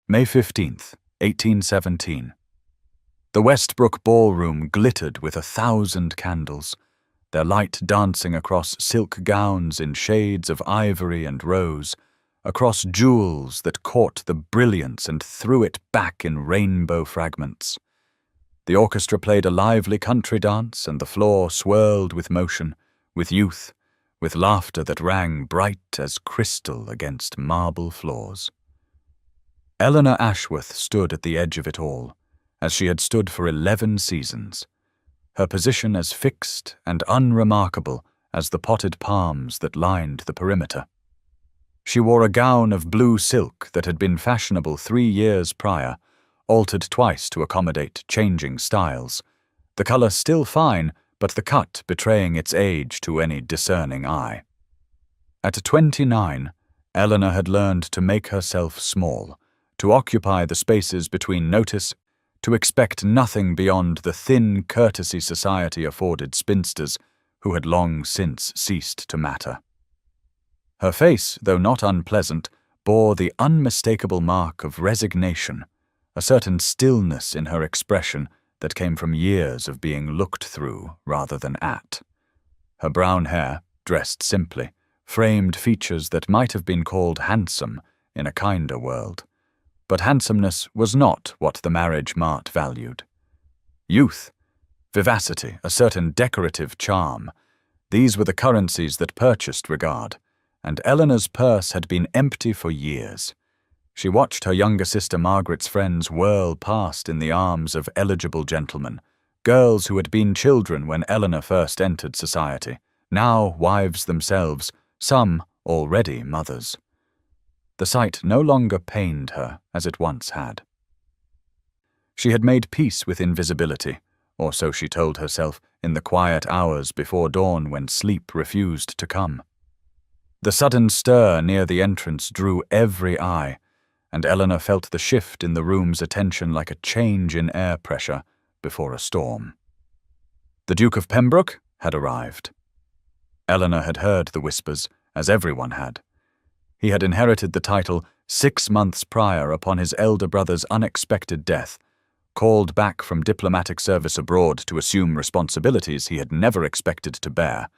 May 15th, 1817. The Westbrook ballroom glittered with 1,000 candles, their light dancing across silk gowns in shades of ivory and rose, across jewels that caught the brilliance and threw it back in rainbow fragments. The orchestra played a lively country dance, and the floor swirled with motion, with youth, with laughter that rang bright as crystal against marble floors. Eleanor Ashworth stood at the edge of it all, as she had stood for 11 seasons, her position as fixed and unremarkable as the potted palms that lined the perimeter. She wore a gown of blue silk that had been fashionable 3 years prior, altered twice to accommodate changing styles, the color still fine, but the cut betraying its age to any discerning eye. At 29, Eleanor had learned to make herself small, to occupy the spaces between notice, to expect nothing beyond the thin courtesy society afforded spinsters who had long since ceased to matter. Her face, though not unpleasant, bore the unmistakable mark of resignation, a certain stillness in her expression that came from years of being looked through rather than at. Her brown hair, dressed simply, framed features that might have been called handsome in a kinder world. But handsomeness was not what the marriage mart valued. Youth, vivacity, a certain decorative charm, these were the currencies that purchased regard, and Eleanor's purse had been empty for years. She watched her younger sister Margaret's friends whirl past in the arms of eligible gentlemen, girls who had been children when Eleanor first entered society, now wives themselves, some already mothers. The sight no longer pained her as it once had. She had made peace with invisibility, or so she told herself in the quiet hours before dawn when sleep refused to come. The sudden stir near the entrance drew every eye, and Eleanor felt the shift in the room's attention like a change in air pressure before a storm. The Duke of Pembroke had arrived. Eleanor had heard the whispers, as everyone had. He had inherited the title 6 months prior upon his elder brother's unexpected death, called back from diplomatic service abroad to assume responsibilities he had never expected to bear.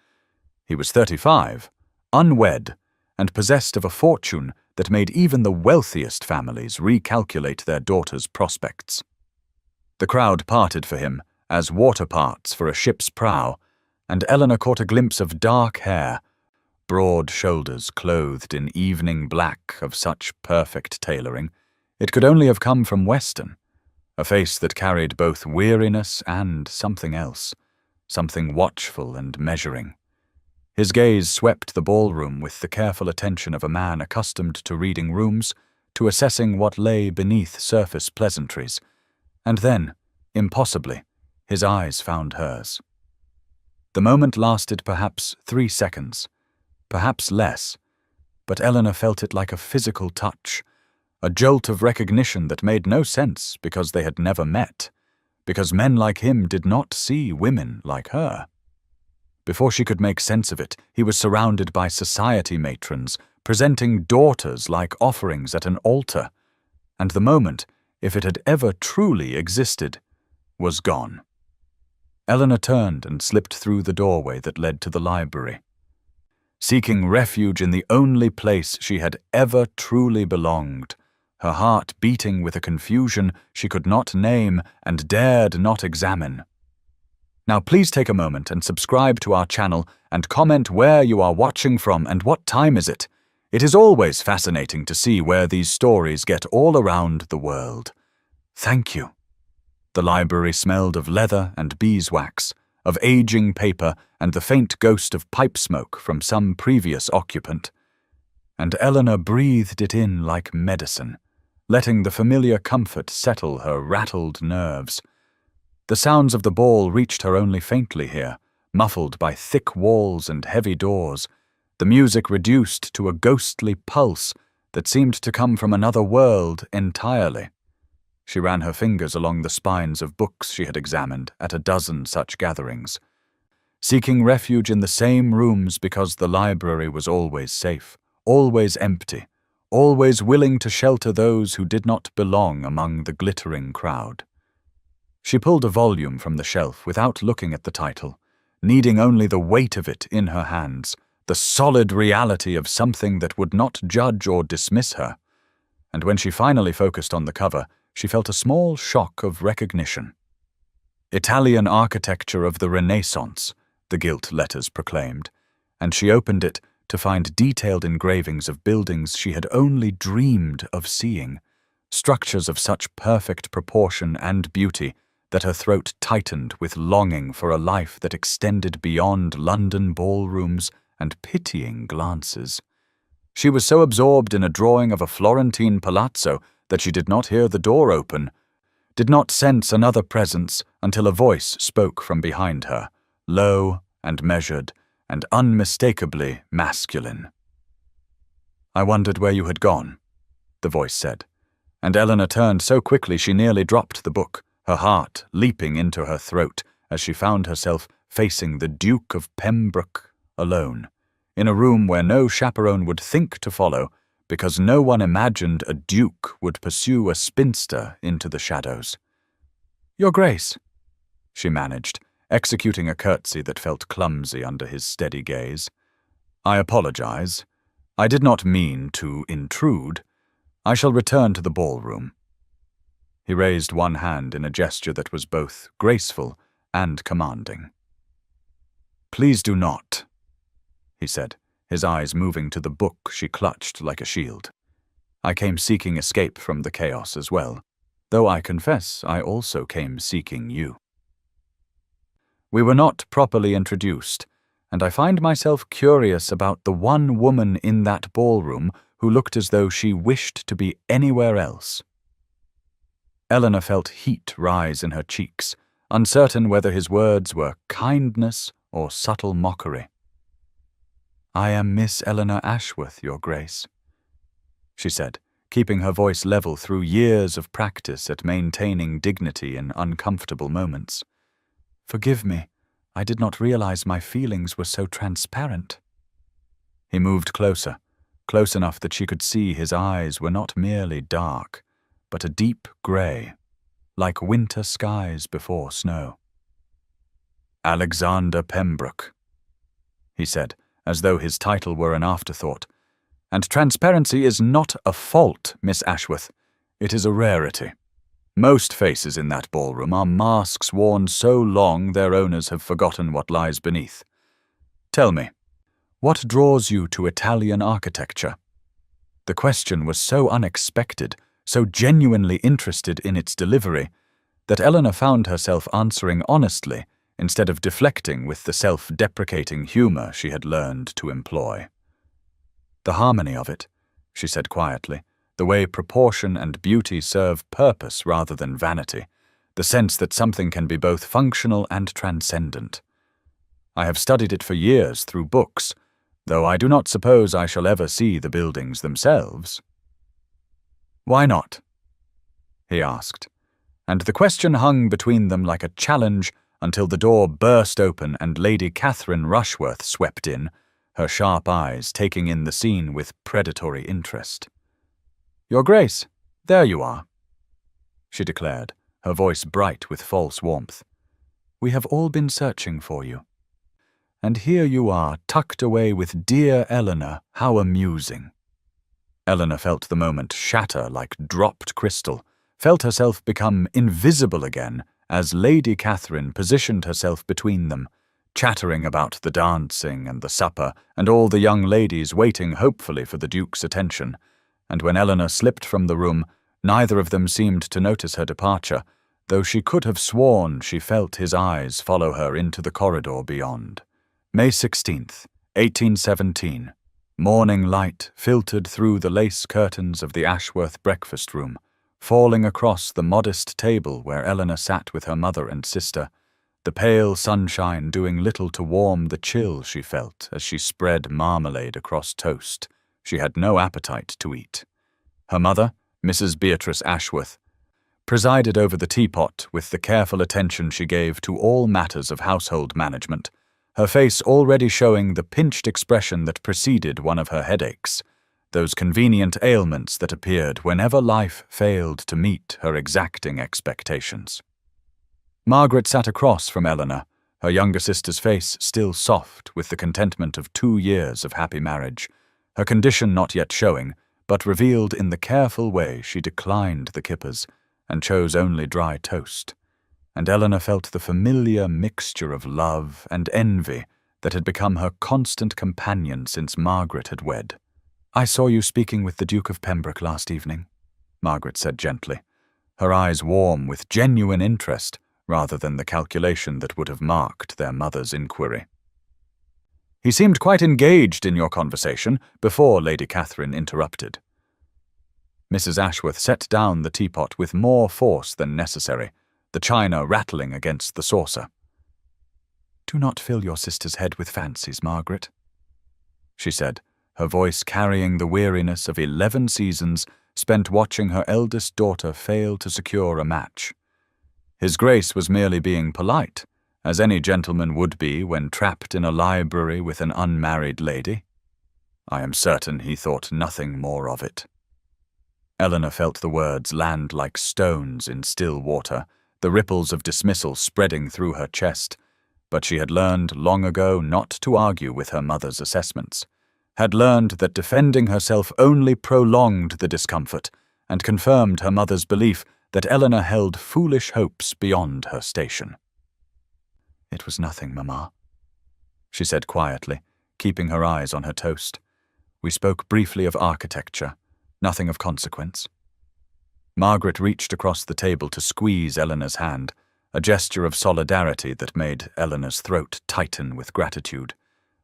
He was 35, unwed, and possessed of a fortune that made even the wealthiest families recalculate their daughters' prospects. The crowd parted for him, as water parts for a ship's prow, and Eleanor caught a glimpse of dark hair, broad shoulders clothed in evening black of such perfect tailoring, it could only have come from Weston, a face that carried both weariness and something else, something watchful and measuring. His gaze swept the ballroom with the careful attention of a man accustomed to reading rooms, to assessing what lay beneath surface pleasantries, and then, impossibly, his eyes found hers. The moment lasted perhaps 3 seconds, perhaps less, but Eleanor felt it like a physical touch, a jolt of recognition that made no sense because they had never met, because men like him did not see women like her. Before she could make sense of it, he was surrounded by society matrons, presenting daughters like offerings at an altar, and the moment, if it had ever truly existed, was gone. Eleanor turned and slipped through the doorway that led to the library. Seeking refuge in the only place she had ever truly belonged, her heart beating with a confusion she could not name and dared not examine. Now please take a moment and subscribe to our channel and comment where you are watching from and what time is it. It is always fascinating to see where these stories get all around the world. Thank you. The library smelled of leather and beeswax, of aging paper and the faint ghost of pipe smoke from some previous occupant. And Eleanor breathed it in like medicine, letting the familiar comfort settle her rattled nerves. The sounds of the ball reached her only faintly here, muffled by thick walls and heavy doors, the music reduced to a ghostly pulse that seemed to come from another world entirely. She ran her fingers along the spines of books she had examined at a dozen such gatherings, seeking refuge in the same rooms because the library was always safe, always empty, always willing to shelter those who did not belong among the glittering crowd. She pulled a volume from the shelf without looking at the title, needing only the weight of it in her hands, the solid reality of something that would not judge or dismiss her. And when she finally focused on the cover, she felt a small shock of recognition. Italian architecture of the Renaissance, the gilt letters proclaimed, and she opened it to find detailed engravings of buildings she had only dreamed of seeing, structures of such perfect proportion and beauty that her throat tightened with longing for a life that extended beyond London ballrooms and pitying glances. She was so absorbed in a drawing of a Florentine palazzo that she did not hear the door open, did not sense another presence until a voice spoke from behind her, low and measured and unmistakably masculine. "I wondered where you had gone," the voice said, and Eleanor turned so quickly she nearly dropped the book, her heart leaping into her throat as she found herself facing the Duke of Pembroke alone, in a room where no chaperone would think to follow, because no one imagined a duke would pursue a spinster into the shadows. "Your Grace," she managed, executing a curtsy that felt clumsy under his steady gaze. "I apologize. I did not mean to intrude. I shall return to the ballroom." He raised one hand in a gesture that was both graceful and commanding. "Please do not," he said, his eyes moving to the book she clutched like a shield. "I came seeking escape from the chaos as well, though I confess I also came seeking you. We were not properly introduced, and I find myself curious about the one woman in that ballroom who looked as though she wished to be anywhere else." Eleanor felt heat rise in her cheeks, uncertain whether his words were kindness or subtle mockery. "I am Miss Eleanor Ashworth, Your Grace," she said, keeping her voice level through years of practice at maintaining dignity in uncomfortable moments. "Forgive me, I did not realize my feelings were so transparent." He moved closer, close enough that she could see his eyes were not merely dark, but a deep grey, like winter skies before snow. "Alexander Pembroke," he said, as though his title were an afterthought. "And transparency is not a fault, Miss Ashworth. It is a rarity. Most faces in that ballroom are masks worn so long their owners have forgotten what lies beneath. Tell me, what draws you to Italian architecture?" The question was so unexpected, so genuinely interested in its delivery, that Eleanor found herself answering honestly instead of deflecting with the self-deprecating humor she had learned to employ. "The harmony of it," she said quietly, "the way proportion and beauty serve purpose rather than vanity, the sense that something can be both functional and transcendent. I have studied it for years through books, though I do not suppose I shall ever see the buildings themselves." "Why not?" he asked, and the question hung between them like a challenge until the door burst open and Lady Catherine Rushworth swept in, her sharp eyes taking in the scene with predatory interest. "Your Grace, there you are," she declared, her voice bright with false warmth. "We have all been searching for you. And here you are, tucked away with dear Eleanor. How amusing." Eleanor felt the moment shatter like dropped crystal, felt herself become invisible again as Lady Catherine positioned herself between them, chattering about the dancing and the supper and all the young ladies waiting hopefully for the Duke's attention, and when Eleanor slipped from the room, neither of them seemed to notice her departure, though she could have sworn she felt his eyes follow her into the corridor beyond. May 16th, 1817. Morning light filtered through the lace curtains of the Ashworth breakfast room, falling across the modest table where Eleanor sat with her mother and sister, the pale sunshine doing little to warm the chill she felt as she spread marmalade across toast she had no appetite to eat. Her mother, Mrs. Beatrice Ashworth, presided over the teapot with the careful attention she gave to all matters of household management, her face already showing the pinched expression that preceded one of her headaches, those convenient ailments that appeared whenever life failed to meet her exacting expectations. Margaret sat across from Eleanor, her younger sister's face still soft with the contentment of 2 years of happy marriage, her condition not yet showing, but revealed in the careful way she declined the kippers and chose only dry toast. And Eleanor felt the familiar mixture of love and envy that had become her constant companion since Margaret had wed. "I saw you speaking with the Duke of Pembroke last evening," Margaret said gently, her eyes warm with genuine interest rather than the calculation that would have marked their mother's inquiry. "He seemed quite engaged in your conversation before Lady Catherine interrupted." Mrs. Ashworth set down the teapot with more force than necessary, the china rattling against the saucer. "Do not fill your sister's head with fancies, Margaret," she said, her voice carrying the weariness of 11 seasons spent watching her eldest daughter fail to secure a match. His Grace was merely being polite, as any gentleman would be when trapped in a library with an unmarried lady. I am certain he thought nothing more of it. Eleanor felt the words land like stones in still water, the ripples of dismissal spreading through her chest, but she had learned long ago not to argue with her mother's assessments, had learned that defending herself only prolonged the discomfort, and confirmed her mother's belief that Eleanor held foolish hopes beyond her station. "It was nothing, Mamma," she said quietly, keeping her eyes on her toast. "We spoke briefly of architecture, nothing of consequence." Margaret reached across the table to squeeze Eleanor's hand, a gesture of solidarity that made Eleanor's throat tighten with gratitude.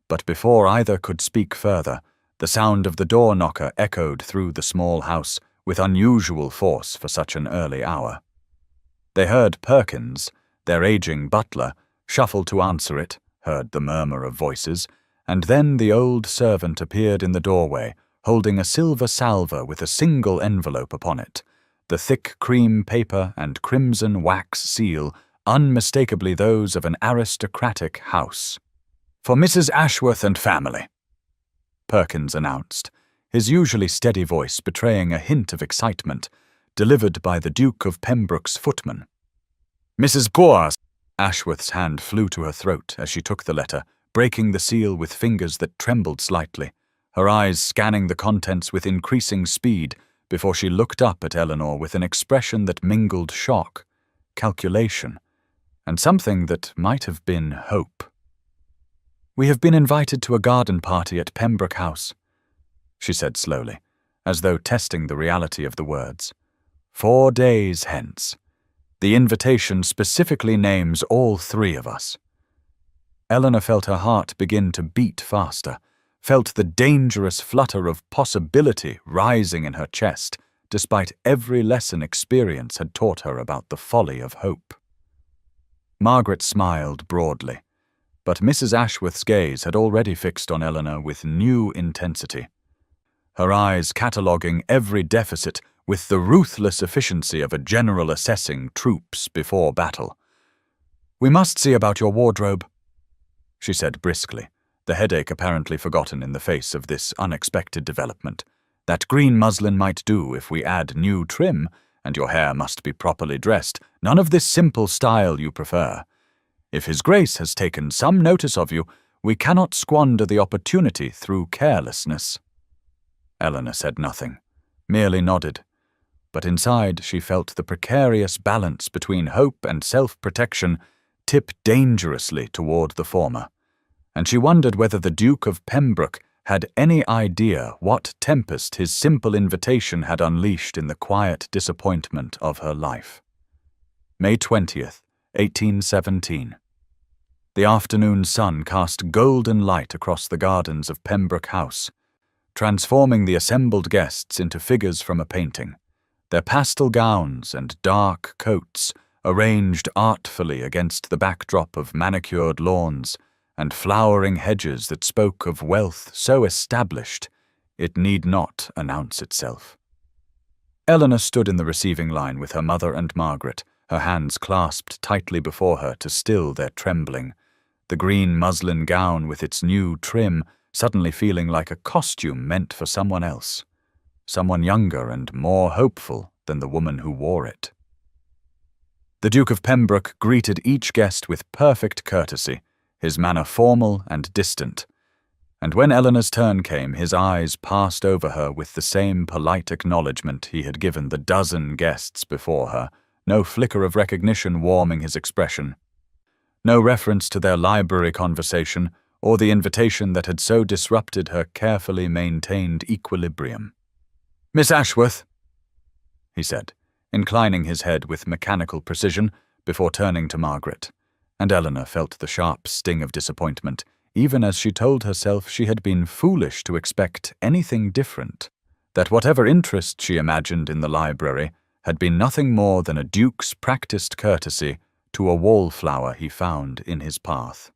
But before either could speak further, the sound of the door knocker echoed through the small house with unusual force for such an early hour. They heard Perkins, their aging butler, shuffle to answer it, heard the murmur of voices, and then the old servant appeared in the doorway, holding a silver salver with a single envelope upon it, the thick cream paper and crimson wax seal unmistakably those of an aristocratic house. "For Mrs. Ashworth and family," Perkins announced, his usually steady voice betraying a hint of excitement, delivered by the Duke of Pembroke's footman. "Mrs. Gore's." Ashworth's hand flew to her throat as she took the letter, breaking the seal with fingers that trembled slightly, her eyes scanning the contents with increasing speed before she looked up at Eleanor with an expression that mingled shock, calculation, and something that might have been hope. "We have been invited to a garden party at Pembroke House," she said slowly, as though testing the reality of the words. 4 days hence. The invitation specifically names all 3 of us." Eleanor felt her heart begin to beat faster, felt the dangerous flutter of possibility rising in her chest, despite every lesson experience had taught her about the folly of hope. Margaret smiled broadly, but Mrs. Ashworth's gaze had already fixed on Eleanor with new intensity, her eyes cataloguing every deficit with the ruthless efficiency of a general assessing troops before battle. "We must see about your wardrobe," she said briskly, the headache apparently forgotten in the face of this unexpected development. "That green muslin might do if we add new trim, and your hair must be properly dressed, none of this simple style you prefer. If His Grace has taken some notice of you, we cannot squander the opportunity through carelessness." Eleanor said nothing, merely nodded, but inside she felt the precarious balance between hope and self-protection tip dangerously toward the former, and she wondered whether the Duke of Pembroke had any idea what tempest his simple invitation had unleashed in the quiet disappointment of her life. May 20th, 1817. The afternoon sun cast golden light across the gardens of Pembroke House, transforming the assembled guests into figures from a painting, their pastel gowns and dark coats arranged artfully against the backdrop of manicured lawns and flowering hedges that spoke of wealth so established it need not announce itself. Eleanor stood in the receiving line with her mother and Margaret, her hands clasped tightly before her to still their trembling, the green muslin gown with its new trim suddenly feeling like a costume meant for someone else, someone younger and more hopeful than the woman who wore it. The Duke of Pembroke greeted each guest with perfect courtesy, his manner formal and distant, and when Eleanor's turn came, his eyes passed over her with the same polite acknowledgement he had given the dozen guests before her, no flicker of recognition warming his expression, no reference to their library conversation or the invitation that had so disrupted her carefully maintained equilibrium. "Miss Ashworth," he said, inclining his head with mechanical precision before turning to Margaret, and Eleanor felt the sharp sting of disappointment, even as she told herself she had been foolish to expect anything different, that whatever interest she imagined in the library had been nothing more than a duke's practiced courtesy to a wallflower he found in his path.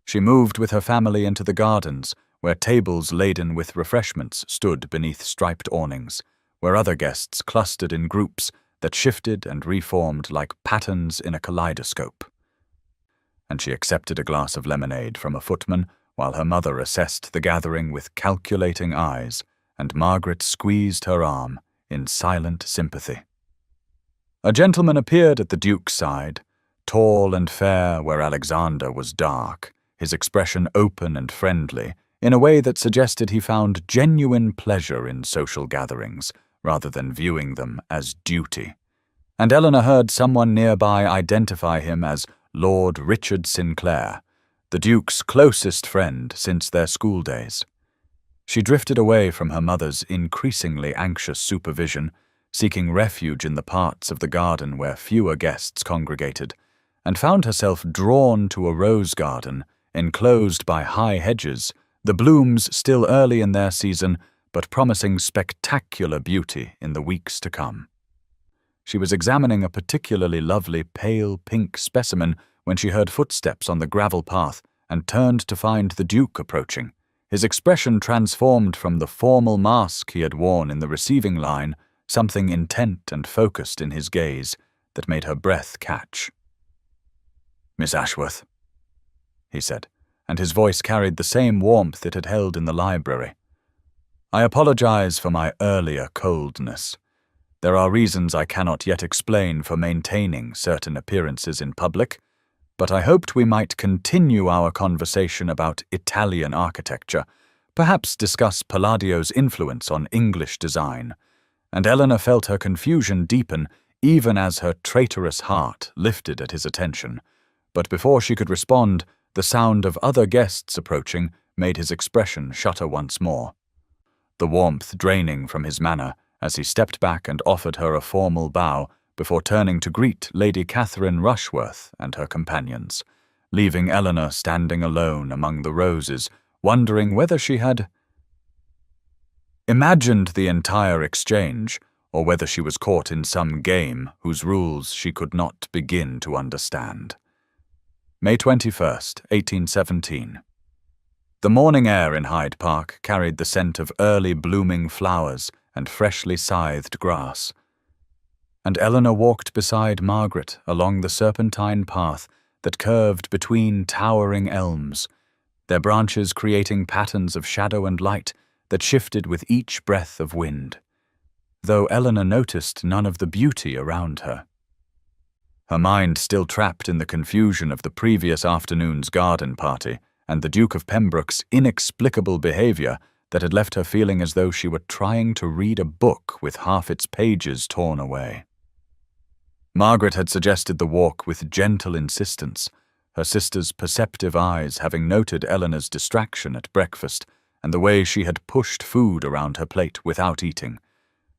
She moved with her family into the gardens, where tables laden with refreshments stood beneath striped awnings, where other guests clustered in groups that shifted and reformed like patterns in a kaleidoscope. And she accepted a glass of lemonade from a footman while her mother assessed the gathering with calculating eyes, and Margaret squeezed her arm in silent sympathy. A gentleman appeared at the Duke's side, tall and fair where Alexander was dark, his expression open and friendly, in a way that suggested he found genuine pleasure in social gatherings, rather than viewing them as duty. And Eleanor heard someone nearby identify him as Lord Richard Sinclair, the Duke's closest friend since their school days. She drifted away from her mother's increasingly anxious supervision, seeking refuge in the parts of the garden where fewer guests congregated, and found herself drawn to a rose garden enclosed by high hedges, the blooms still early in their season, but promising spectacular beauty in the weeks to come. She was examining a particularly lovely pale pink specimen when she heard footsteps on the gravel path and turned to find the Duke approaching, his expression transformed from the formal mask he had worn in the receiving line, something intent and focused in his gaze that made her breath catch. "Miss Ashworth," he said, and his voice carried the same warmth it had held in the library. "I apologize for my earlier coldness. There are reasons I cannot yet explain for maintaining certain appearances in public, but I hoped we might continue our conversation about Italian architecture, perhaps discuss Palladio's influence on English design," and Eleanor felt her confusion deepen even as her traitorous heart lifted at his attention. But before she could respond, the sound of other guests approaching made his expression shutter once more, the warmth draining from his manner as he stepped back and offered her a formal bow before turning to greet Lady Catherine Rushworth and her companions, leaving Eleanor standing alone among the roses, wondering whether she had imagined the entire exchange or whether she was caught in some game whose rules she could not begin to understand. May 21st, 1817. The morning air in Hyde Park carried the scent of early blooming flowers and freshly scythed grass, and Eleanor walked beside Margaret along the serpentine path that curved between towering elms, their branches creating patterns of shadow and light that shifted with each breath of wind, though Eleanor noticed none of the beauty around her. Her mind still trapped in the confusion of the previous afternoon's garden party and the Duke of Pembroke's inexplicable behavior that had left her feeling as though she were trying to read a book with half its pages torn away. Margaret had suggested the walk with gentle insistence, her sister's perceptive eyes having noted Eleanor's distraction at breakfast and the way she had pushed food around her plate without eating,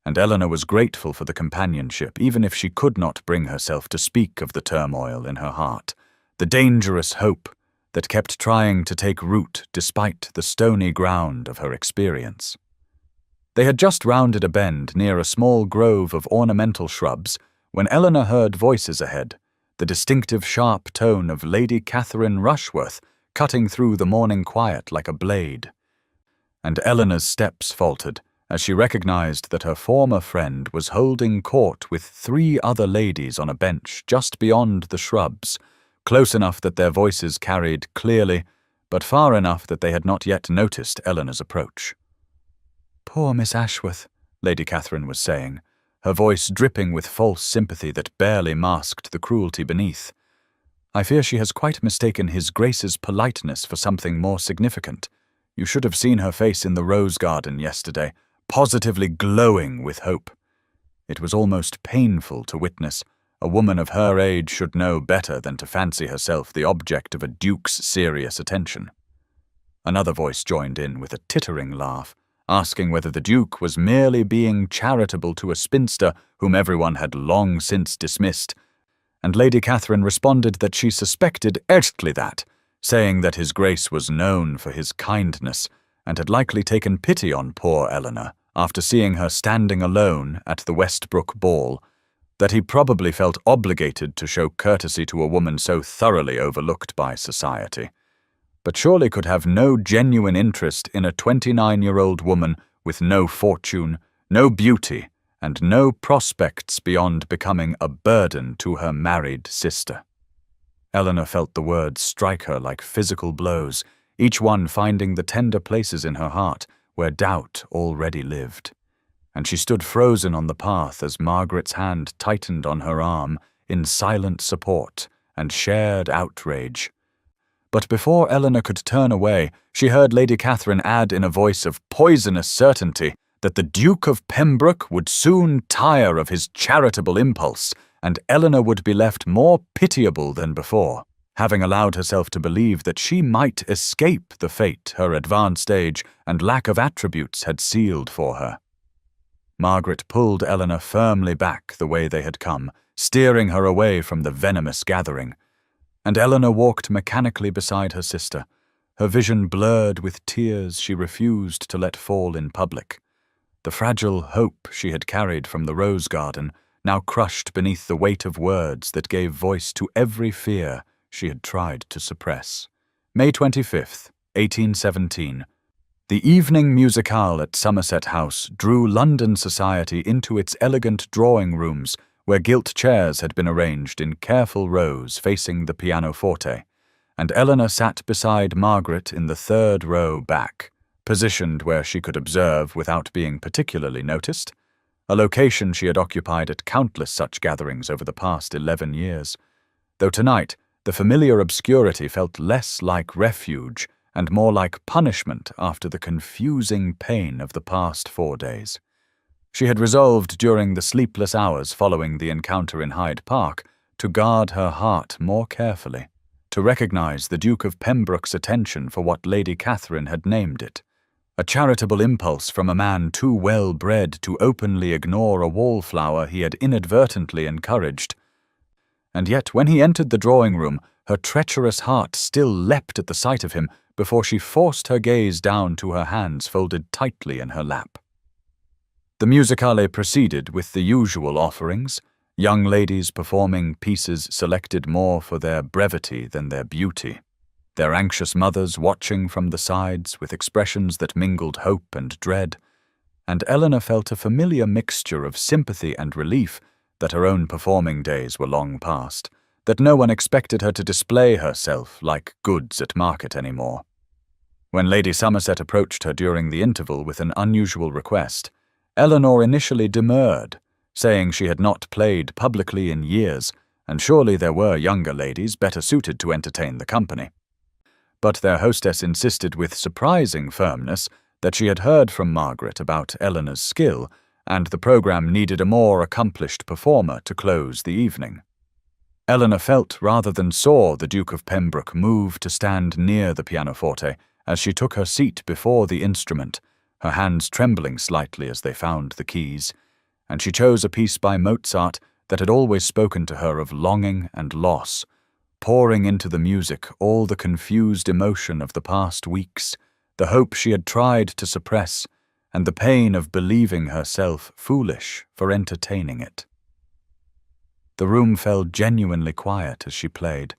and Eleanor was grateful for the companionship even if she could not bring herself to speak of the turmoil in her heart, the dangerous hope that kept trying to take root despite the stony ground of her experience. They had just rounded a bend near a small grove of ornamental shrubs when Eleanor heard voices ahead, the distinctive sharp tone of Lady Catherine Rushworth cutting through the morning quiet like a blade. And Eleanor's steps faltered as she recognized that her former friend was holding court with 3 other ladies on a bench just beyond the shrubs, close enough that their voices carried clearly but far enough that they had not yet noticed Eleanor's approach. "Poor Miss Ashworth," Lady Catherine was saying, her voice dripping with false sympathy that barely masked the cruelty beneath. "I fear she has quite mistaken His Grace's politeness for something more significant. You should have seen her face in the rose garden yesterday, positively glowing with hope. It was almost painful to witness. A woman of her age should know better than to fancy herself the object of a duke's serious attention." Another voice joined in with a tittering laugh, asking whether the duke was merely being charitable to a spinster whom everyone had long since dismissed, and Lady Catherine responded that she suspected exactly that, saying that His Grace was known for his kindness and had likely taken pity on poor Eleanor after seeing her standing alone at the Westbrook ball, that he probably felt obligated to show courtesy to a woman so thoroughly overlooked by society, but surely could have no genuine interest in a 29-year-old woman with no fortune, no beauty, and no prospects beyond becoming a burden to her married sister. Eleanor felt the words strike her like physical blows, each one finding the tender places in her heart where doubt already lived. And she stood frozen on the path as Margaret's hand tightened on her arm in silent support and shared outrage. But before Eleanor could turn away, she heard Lady Catherine add in a voice of poisonous certainty that the Duke of Pembroke would soon tire of his charitable impulse, and Eleanor would be left more pitiable than before, having allowed herself to believe that she might escape the fate her advanced age and lack of attributes had sealed for her. Margaret pulled Eleanor firmly back the way they had come, steering her away from the venomous gathering, and Eleanor walked mechanically beside her sister, her vision blurred with tears she refused to let fall in public. The fragile hope she had carried from the rose garden now crushed beneath the weight of words that gave voice to every fear she had tried to suppress. May 25th, 1817. The evening musicale at Somerset House drew London society into its elegant drawing rooms, where gilt chairs had been arranged in careful rows facing the pianoforte, and Eleanor sat beside Margaret in the third row back, positioned where she could observe without being particularly noticed, a location she had occupied at countless such gatherings over the past 11 years, though tonight the familiar obscurity felt less like refuge and more like punishment after the confusing pain of the past 4 days. She had resolved during the sleepless hours following the encounter in Hyde Park to guard her heart more carefully, to recognize the Duke of Pembroke's attention for what Lady Catherine had named it, a charitable impulse from a man too well bred to openly ignore a wallflower he had inadvertently encouraged. And yet when he entered the drawing-room, her treacherous heart still leapt at the sight of him before she forced her gaze down to her hands folded tightly in her lap. The musicale proceeded with the usual offerings, young ladies performing pieces selected more for their brevity than their beauty, their anxious mothers watching from the sides with expressions that mingled hope and dread, and Eleanor felt a familiar mixture of sympathy and relief that her own performing days were long past, that no one expected her to display herself like goods at market anymore. When Lady Somerset approached her during the interval with an unusual request, Eleanor initially demurred, saying she had not played publicly in years, and surely there were younger ladies better suited to entertain the company. But their hostess insisted with surprising firmness that she had heard from Margaret about Eleanor's skill, and the program needed a more accomplished performer to close the evening. Eleanor felt rather than saw the Duke of Pembroke move to stand near the pianoforte as she took her seat before the instrument, her hands trembling slightly as they found the keys, and she chose a piece by Mozart that had always spoken to her of longing and loss, pouring into the music all the confused emotion of the past weeks, the hope she had tried to suppress, and the pain of believing herself foolish for entertaining it. The room fell genuinely quiet as she played,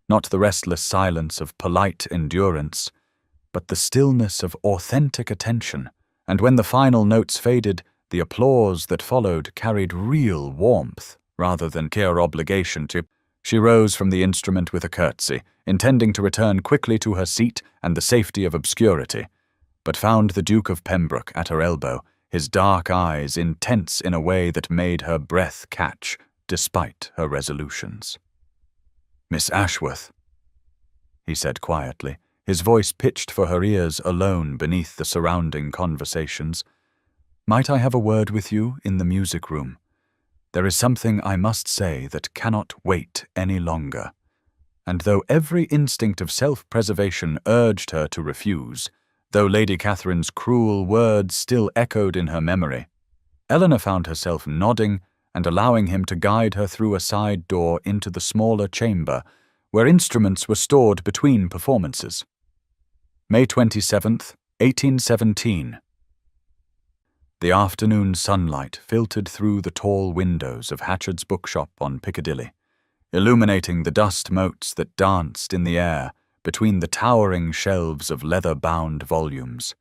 not the restless silence of polite endurance, but the stillness of authentic attention, and when the final notes faded, the applause that followed carried real warmth rather than mere obligation to She rose from the instrument with a curtsy, intending to return quickly to her seat and the safety of obscurity, but found the Duke of Pembroke at her elbow, his dark eyes intense in a way that made her breath catch, despite her resolutions. "Miss Ashworth," he said quietly, his voice pitched for her ears alone beneath the surrounding conversations. "Might I have a word with you in the music room? There is something I must say that cannot wait any longer." And though every instinct of self-preservation urged her to refuse, though Lady Catherine's cruel words still echoed in her memory, Eleanor found herself nodding and allowing him to guide her through a side door into the smaller chamber where instruments were stored between performances. May 27th, 1817. The afternoon sunlight filtered through the tall windows of Hatchard's bookshop on Piccadilly, illuminating the dust motes that danced in the air between the towering shelves of leather-bound volumes,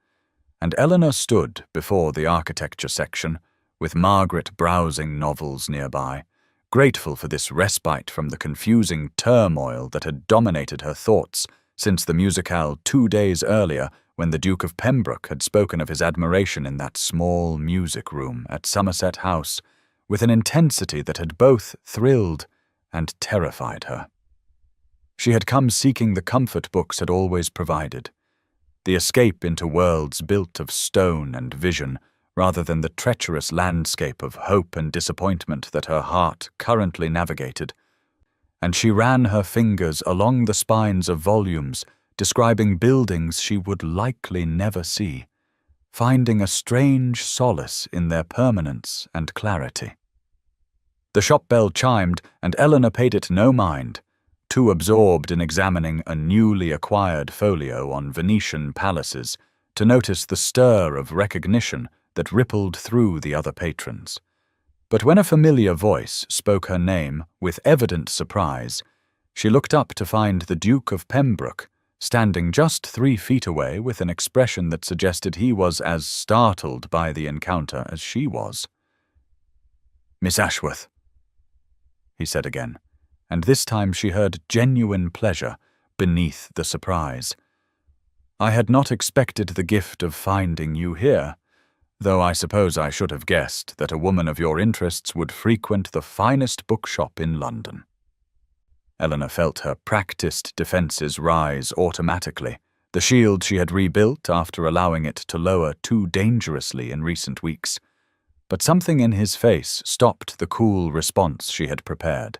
and Eleanor stood before the architecture section, with Margaret browsing novels nearby, grateful for this respite from the confusing turmoil that had dominated her thoughts since the musicale 2 days earlier, when the Duke of Pembroke had spoken of his admiration in that small music room at Somerset House with an intensity that had both thrilled and terrified her. She had come seeking the comfort books had always provided, the escape into worlds built of stone and vision, rather than the treacherous landscape of hope and disappointment that her heart currently navigated, and she ran her fingers along the spines of volumes describing buildings she would likely never see, finding a strange solace in their permanence and clarity. The shop bell chimed, and Eleanor paid it no mind, too absorbed in examining a newly acquired folio on Venetian palaces to notice the stir of recognition that rippled through the other patrons. But when a familiar voice spoke her name with evident surprise, she looked up to find the Duke of Pembroke standing just 3 feet away with an expression that suggested he was as startled by the encounter as she was. "Miss Ashworth," he said again, and this time she heard genuine pleasure beneath the surprise. "I had not expected the gift of finding you here, though I suppose I should have guessed that a woman of your interests would frequent the finest bookshop in London." Eleanor felt her practiced defenses rise automatically, the shield she had rebuilt after allowing it to lower too dangerously in recent weeks. But something in his face stopped the cool response she had prepared,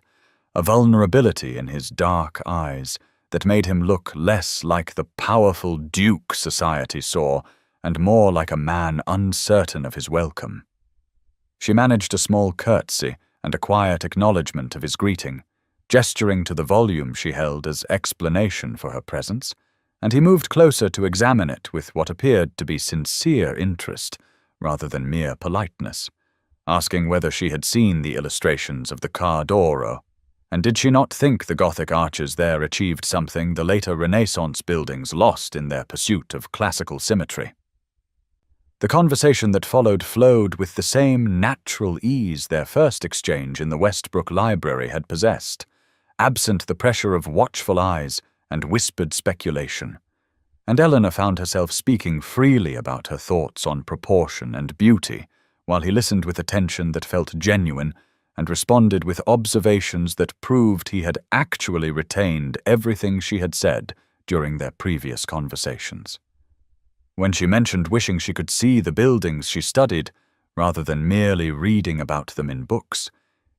a vulnerability in his dark eyes that made him look less like the powerful duke society saw and more like a man uncertain of his welcome. She managed a small curtsy and a quiet acknowledgement of his greeting, gesturing to the volume she held as explanation for her presence, and he moved closer to examine it with what appeared to be sincere interest rather than mere politeness, asking whether she had seen the illustrations of the Car d'Oro, and did she not think the Gothic arches there achieved something the later Renaissance buildings lost in their pursuit of classical symmetry. The conversation that followed flowed with the same natural ease their first exchange in the Westbrook Library had possessed, absent the pressure of watchful eyes and whispered speculation, and Eleanor found herself speaking freely about her thoughts on proportion and beauty, while he listened with attention that felt genuine and responded with observations that proved he had actually retained everything she had said during their previous conversations. When she mentioned wishing she could see the buildings she studied, rather than merely reading about them in books,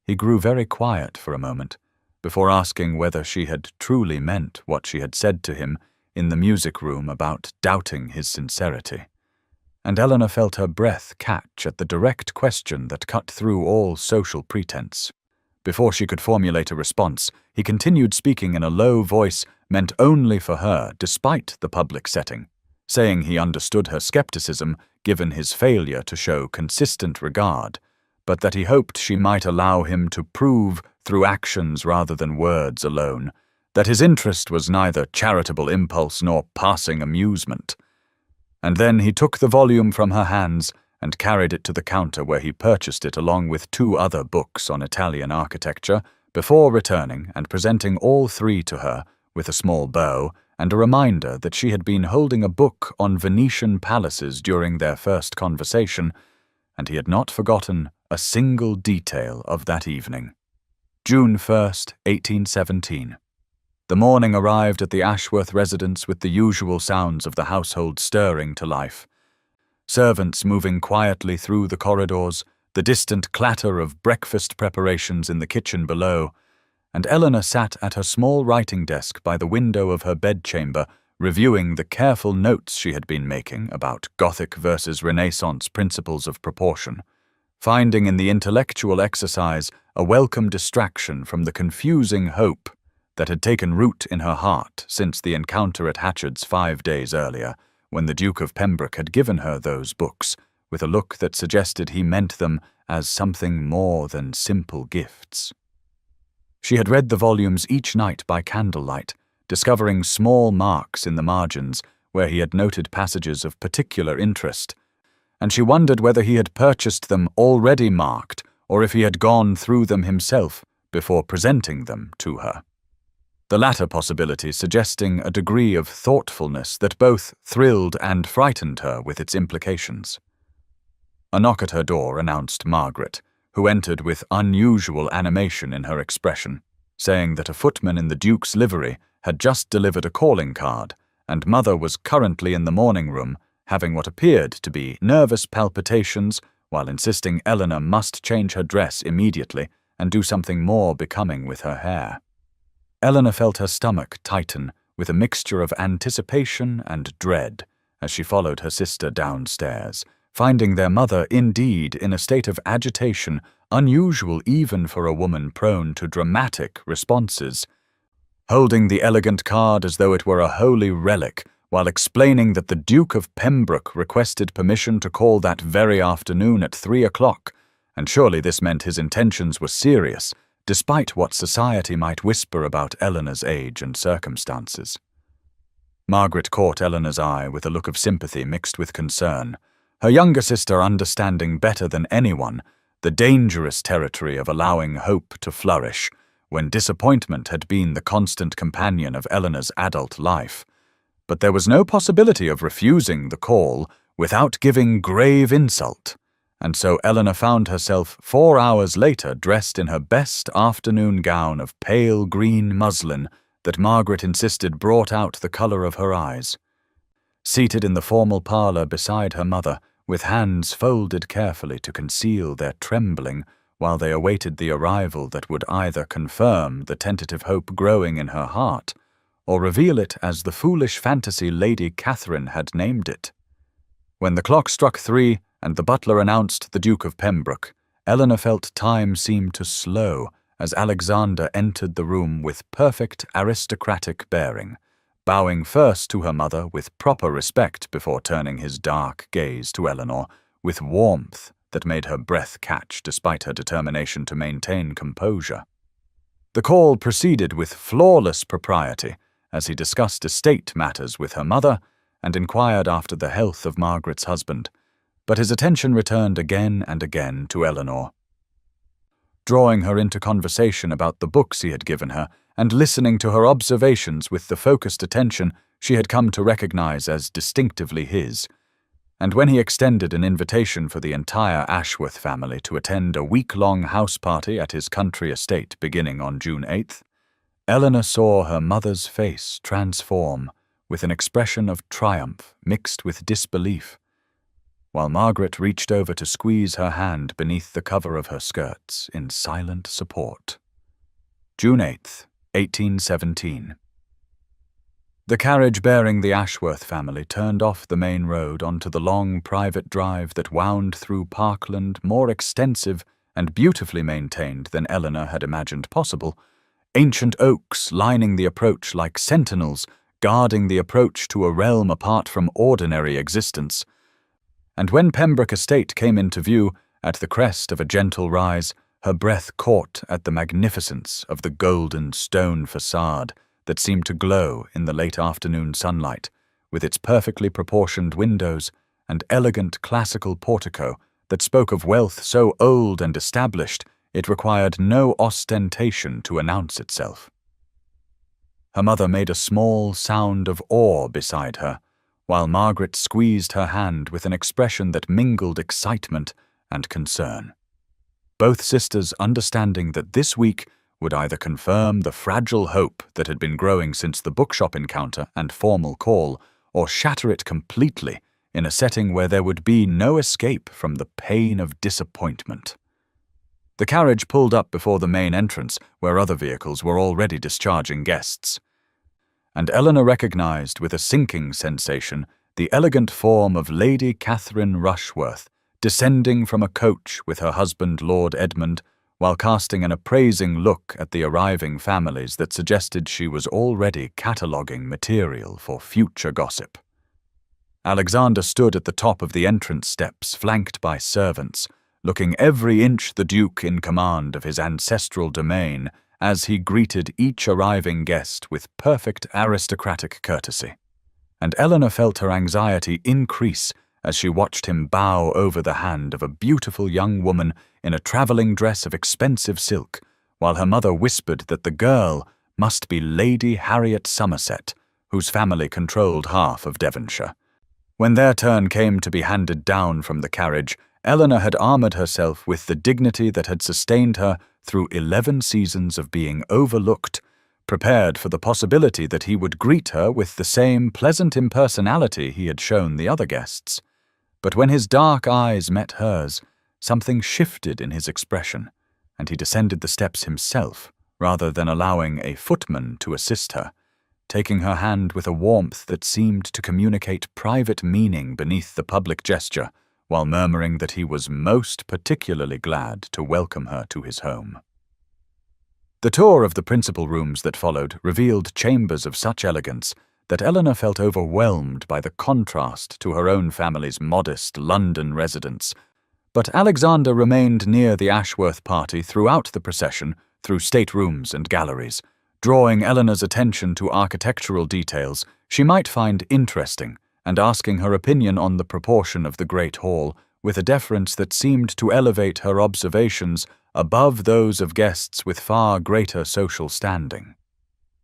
he grew very quiet for a moment, before asking whether she had truly meant what she had said to him in the music room about doubting his sincerity. And Eleanor felt her breath catch at the direct question that cut through all social pretense. Before she could formulate a response, he continued speaking in a low voice meant only for her despite the public setting, saying he understood her skepticism given his failure to show consistent regard, but that he hoped she might allow him to prove through actions rather than words alone that his interest was neither charitable impulse nor passing amusement. And then he took the volume from her hands and carried it to the counter where he purchased it along with 2 other books on Italian architecture before returning and presenting all three to her with a small bow and a reminder that she had been holding a book on Venetian palaces during their first conversation, and he had not forgotten a single detail of that evening. June 1st, 1817. The morning arrived at the Ashworth residence with the usual sounds of the household stirring to life. Servants moving quietly through the corridors, the distant clatter of breakfast preparations in the kitchen below, and Eleanor sat at her small writing desk by the window of her bedchamber, reviewing the careful notes she had been making about Gothic versus Renaissance principles of proportion, finding in the intellectual exercise a welcome distraction from the confusing hope that had taken root in her heart since the encounter at Hatchard's 5 days earlier, when the Duke of Pembroke had given her those books, with a look that suggested he meant them as something more than simple gifts. She had read the volumes each night by candlelight, discovering small marks in the margins where he had noted passages of particular interest, and she wondered whether he had purchased them already marked or if he had gone through them himself before presenting them to her. The latter possibility suggesting a degree of thoughtfulness that both thrilled and frightened her with its implications. A knock at her door announced Margaret, who entered with unusual animation in her expression, saying that a footman in the Duke's livery had just delivered a calling card, and Mother was currently in the morning room, having what appeared to be nervous palpitations, while insisting Eleanor must change her dress immediately and do something more becoming with her hair. Eleanor felt her stomach tighten with a mixture of anticipation and dread as she followed her sister downstairs, finding their mother indeed in a state of agitation unusual even for a woman prone to dramatic responses, holding the elegant card as though it were a holy relic, while explaining that the Duke of Pembroke requested permission to call that very afternoon at 3 o'clock, and surely this meant his intentions were serious, despite what society might whisper about Eleanor's age and circumstances. Margaret caught Eleanor's eye with a look of sympathy mixed with concern, her younger sister understanding better than anyone the dangerous territory of allowing hope to flourish when disappointment had been the constant companion of Eleanor's adult life. But there was no possibility of refusing the call without giving grave insult, and so Eleanor found herself 4 hours later dressed in her best afternoon gown of pale green muslin that Margaret insisted brought out the colour of her eyes. Seated in the formal parlour beside her mother, with hands folded carefully to conceal their trembling while they awaited the arrival that would either confirm the tentative hope growing in her heart or reveal it as the foolish fantasy Lady Catherine had named it. When the clock struck 3 and the butler announced the Duke of Pembroke, Eleanor felt time seem to slow as Alexander entered the room with perfect aristocratic bearing, bowing first to her mother with proper respect before turning his dark gaze to Eleanor with warmth that made her breath catch despite her determination to maintain composure. The call proceeded with flawless propriety as he discussed estate matters with her mother and inquired after the health of Margaret's husband, but his attention returned again and again to Eleanor. Drawing her into conversation about the books he had given her and listening to her observations with the focused attention she had come to recognize as distinctively his, and when he extended an invitation for the entire Ashworth family to attend a week-long house party at his country estate beginning on June 8th, Eleanor saw her mother's face transform with an expression of triumph mixed with disbelief, while Margaret reached over to squeeze her hand beneath the cover of her skirts in silent support. June 8th, 1817. The carriage bearing the Ashworth family turned off the main road onto the long private drive that wound through parkland more extensive and beautifully maintained than Eleanor had imagined possible, ancient oaks lining the approach like sentinels guarding the approach to a realm apart from ordinary existence. And when Pembroke Estate came into view at the crest of a gentle rise, her breath caught at the magnificence of the golden stone facade that seemed to glow in the late afternoon sunlight, with its perfectly proportioned windows and elegant classical portico that spoke of wealth so old and established it required no ostentation to announce itself. Her mother made a small sound of awe beside her, while Margaret squeezed her hand with an expression that mingled excitement and concern. Both sisters understanding that this week would either confirm the fragile hope that had been growing since the bookshop encounter and formal call, or shatter it completely in a setting where there would be no escape from the pain of disappointment. The carriage pulled up before the main entrance, where other vehicles were already discharging guests, and Eleanor recognized with a sinking sensation the elegant form of Lady Catherine Rushworth descending from a coach with her husband Lord Edmund, while casting an appraising look at the arriving families that suggested she was already cataloguing material for future gossip. Alexander stood at the top of the entrance steps, flanked by servants, looking every inch the Duke in command of his ancestral domain as he greeted each arriving guest with perfect aristocratic courtesy. And Eleanor felt her anxiety increase as she watched him bow over the hand of a beautiful young woman in a travelling dress of expensive silk, while her mother whispered that the girl must be Lady Harriet Somerset, whose family controlled half of Devonshire. When their turn came to be handed down from the carriage, Eleanor had armoured herself with the dignity that had sustained her through 11 seasons of being overlooked, prepared for the possibility that he would greet her with the same pleasant impersonality he had shown the other guests. But when his dark eyes met hers, something shifted in his expression, and he descended the steps himself, rather than allowing a footman to assist her, taking her hand with a warmth that seemed to communicate private meaning beneath the public gesture, while murmuring that he was most particularly glad to welcome her to his home. The tour of the principal rooms that followed revealed chambers of such elegance that Eleanor felt overwhelmed by the contrast to her own family's modest London residence. But Alexander remained near the Ashworth party throughout the procession, through staterooms and galleries, drawing Eleanor's attention to architectural details she might find interesting, and asking her opinion on the proportion of the great hall, with a deference that seemed to elevate her observations above those of guests with far greater social standing.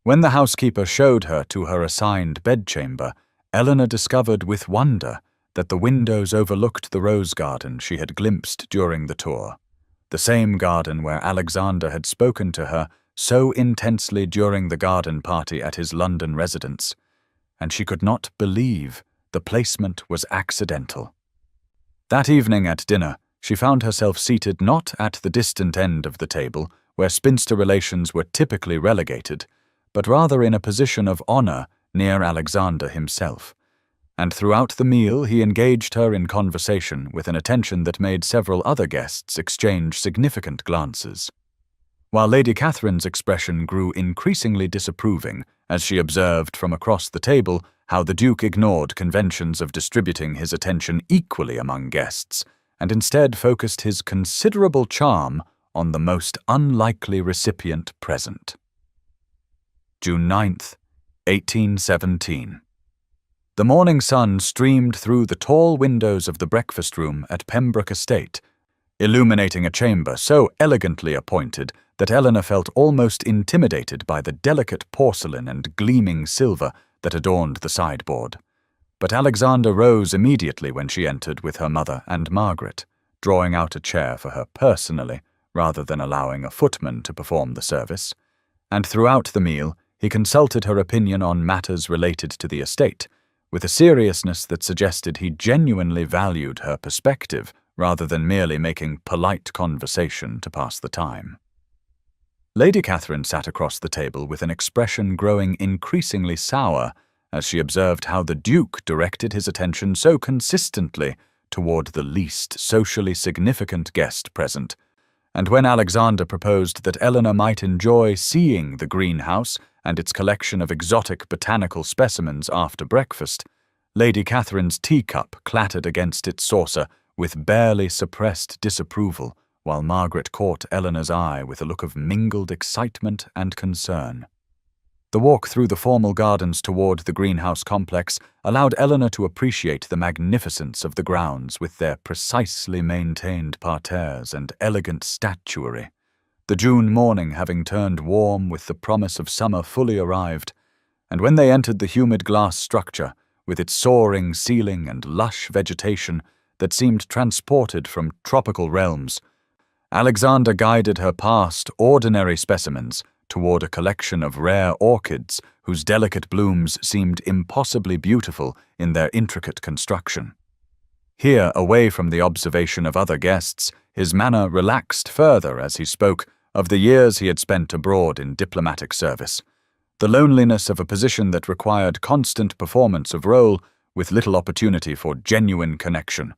When the housekeeper showed her to her assigned bedchamber, Eleanor discovered with wonder that the windows overlooked the rose garden she had glimpsed during the tour, the same garden where Alexander had spoken to her so intensely during the garden party at his London residence, and she could not believe the placement was accidental. That evening at dinner, she found herself seated not at the distant end of the table, where spinster relations were typically relegated, but rather in a position of honour near Alexander himself. And throughout the meal he engaged her in conversation with an attention that made several other guests exchange significant glances. While Lady Catherine's expression grew increasingly disapproving as she observed from across the table how the Duke ignored conventions of distributing his attention equally among guests, and instead focused his considerable charm on the most unlikely recipient present. June 9th, 1817. The morning sun streamed through the tall windows of the breakfast room at Pembroke Estate, illuminating a chamber so elegantly appointed that Eleanor felt almost intimidated by the delicate porcelain and gleaming silver that adorned the sideboard. But Alexander rose immediately when she entered with her mother and Margaret, drawing out a chair for her personally, rather than allowing a footman to perform the service, and throughout the meal he consulted her opinion on matters related to the estate, with a seriousness that suggested he genuinely valued her perspective rather than merely making polite conversation to pass the time. Lady Catherine sat across the table with an expression growing increasingly sour as she observed how the Duke directed his attention so consistently toward the least socially significant guest present, and when Alexander proposed that Eleanor might enjoy seeing the greenhouse and its collection of exotic botanical specimens after breakfast, Lady Catherine's teacup clattered against its saucer with barely suppressed disapproval, while Margaret caught Eleanor's eye with a look of mingled excitement and concern. The walk through the formal gardens toward the greenhouse complex allowed Eleanor to appreciate the magnificence of the grounds with their precisely maintained parterres and elegant statuary, the June morning having turned warm with the promise of summer fully arrived, and when they entered the humid glass structure, with its soaring ceiling and lush vegetation that seemed transported from tropical realms, Alexander guided her past ordinary specimens toward a collection of rare orchids whose delicate blooms seemed impossibly beautiful in their intricate construction. Here, away from the observation of other guests, his manner relaxed further as he spoke of the years he had spent abroad in diplomatic service, the loneliness of a position that required constant performance of role with little opportunity for genuine connection,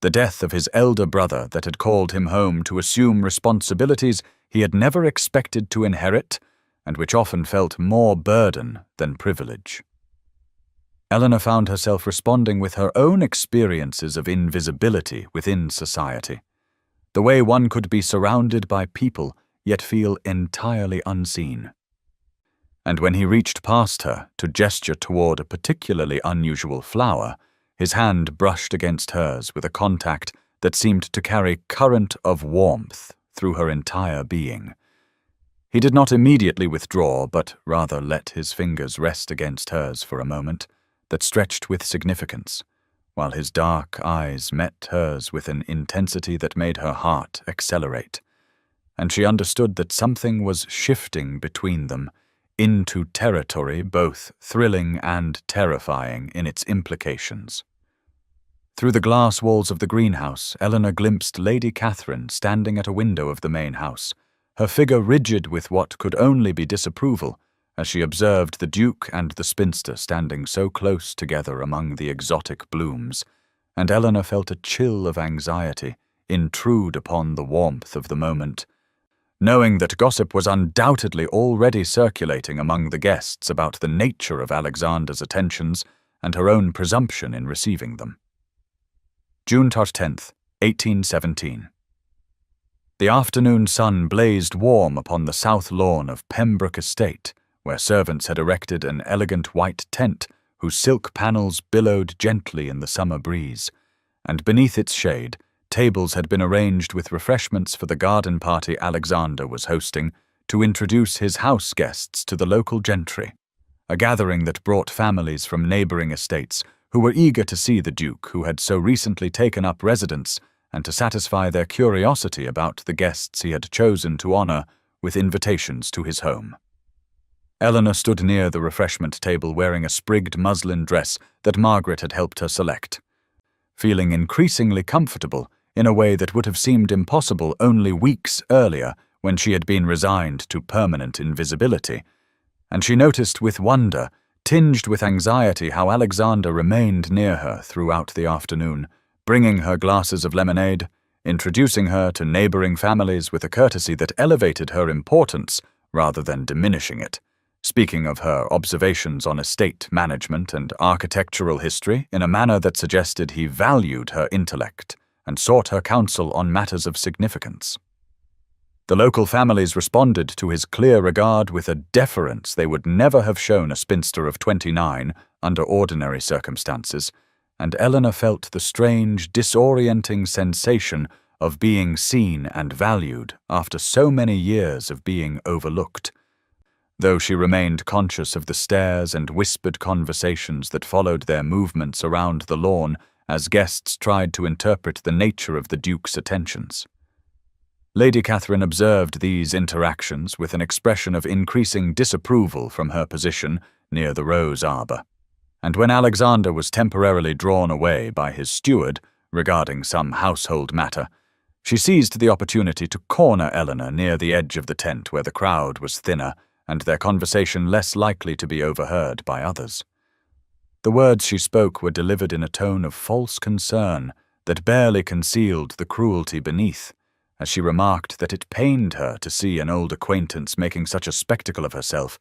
the death of his elder brother that had called him home to assume responsibilities he had never expected to inherit, and which often felt more burden than privilege. Eleanor found herself responding with her own experiences of invisibility within society, the way one could be surrounded by people yet feel entirely unseen. And when he reached past her to gesture toward a particularly unusual flower, his hand brushed against hers with a contact that seemed to carry current of warmth through her entire being. He did not immediately withdraw, but rather let his fingers rest against hers for a moment that stretched with significance, while his dark eyes met hers with an intensity that made her heart accelerate, and she understood that something was shifting between them into territory both thrilling and terrifying in its implications. Through the glass walls of the greenhouse, Eleanor glimpsed Lady Catherine standing at a window of the main house, her figure rigid with what could only be disapproval, as she observed the Duke and the Spinster standing so close together among the exotic blooms, and Eleanor felt a chill of anxiety intrude upon the warmth of the moment, knowing that gossip was undoubtedly already circulating among the guests about the nature of Alexander's attentions and her own presumption in receiving them. June 10th, 1817. The afternoon sun blazed warm upon the south lawn of Pembroke Estate, where servants had erected an elegant white tent whose silk panels billowed gently in the summer breeze, and beneath its shade, tables had been arranged with refreshments for the garden party Alexander was hosting to introduce his house guests to the local gentry, a gathering that brought families from neighboring estates who were eager to see the Duke who had so recently taken up residence and to satisfy their curiosity about the guests he had chosen to honor with invitations to his home. Eleanor stood near the refreshment table wearing a sprigged muslin dress that Margaret had helped her select, feeling increasingly comfortable in a way that would have seemed impossible only weeks earlier when she had been resigned to permanent invisibility, and she noticed with wonder, tinged with anxiety, how Alexander remained near her throughout the afternoon, bringing her glasses of lemonade, introducing her to neighboring families with a courtesy that elevated her importance rather than diminishing it, speaking of her observations on estate management and architectural history in a manner that suggested he valued her intellect and sought her counsel on matters of significance. The local families responded to his clear regard with a deference they would never have shown a spinster of 29 under ordinary circumstances, and Eleanor felt the strange, disorienting sensation of being seen and valued after so many years of being overlooked, though she remained conscious of the stares and whispered conversations that followed their movements around the lawn as guests tried to interpret the nature of the Duke's attentions. Lady Catherine observed these interactions with an expression of increasing disapproval from her position near the rose arbor, and when Alexander was temporarily drawn away by his steward regarding some household matter, she seized the opportunity to corner Eleanor near the edge of the tent where the crowd was thinner and their conversation less likely to be overheard by others. The words she spoke were delivered in a tone of false concern that barely concealed the cruelty beneath, as she remarked that it pained her to see an old acquaintance making such a spectacle of herself,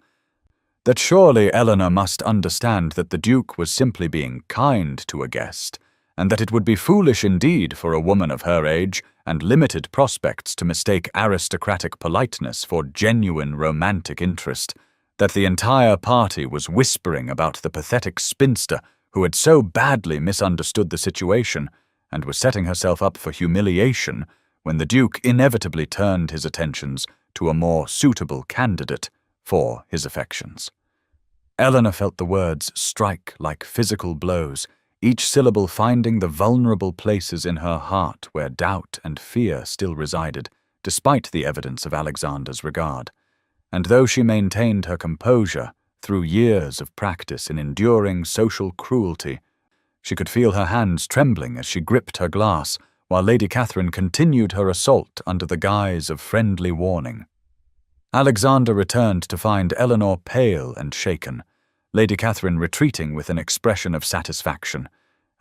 that surely Eleanor must understand that the Duke was simply being kind to a guest, and that it would be foolish indeed for a woman of her age and limited prospects to mistake aristocratic politeness for genuine romantic interest, that the entire party was whispering about the pathetic spinster who had so badly misunderstood the situation and was setting herself up for humiliation when the Duke inevitably turned his attentions to a more suitable candidate for his affections. Eleanor felt the words strike like physical blows, each syllable finding the vulnerable places in her heart where doubt and fear still resided, despite the evidence of Alexander's regard. And though she maintained her composure through years of practice in enduring social cruelty, she could feel her hands trembling as she gripped her glass, while Lady Catherine continued her assault under the guise of friendly warning. Alexander returned to find Eleanor pale and shaken, Lady Catherine retreating with an expression of satisfaction,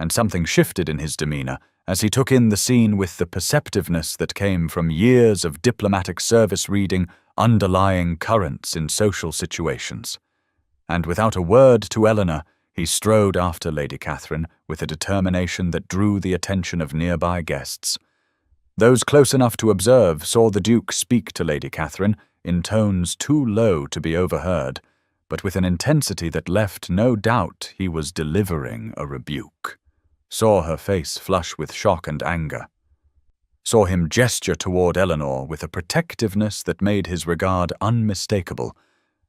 and something shifted in his demeanour as he took in the scene with the perceptiveness that came from years of diplomatic service reading underlying currents in social situations. And without a word to Eleanor, he strode after Lady Catherine with a determination that drew the attention of nearby guests. Those close enough to observe saw the Duke speak to Lady Catherine in tones too low to be overheard, but with an intensity that left no doubt he was delivering a rebuke. Saw her face flush with shock and anger. Saw him gesture toward Eleanor with a protectiveness that made his regard unmistakable,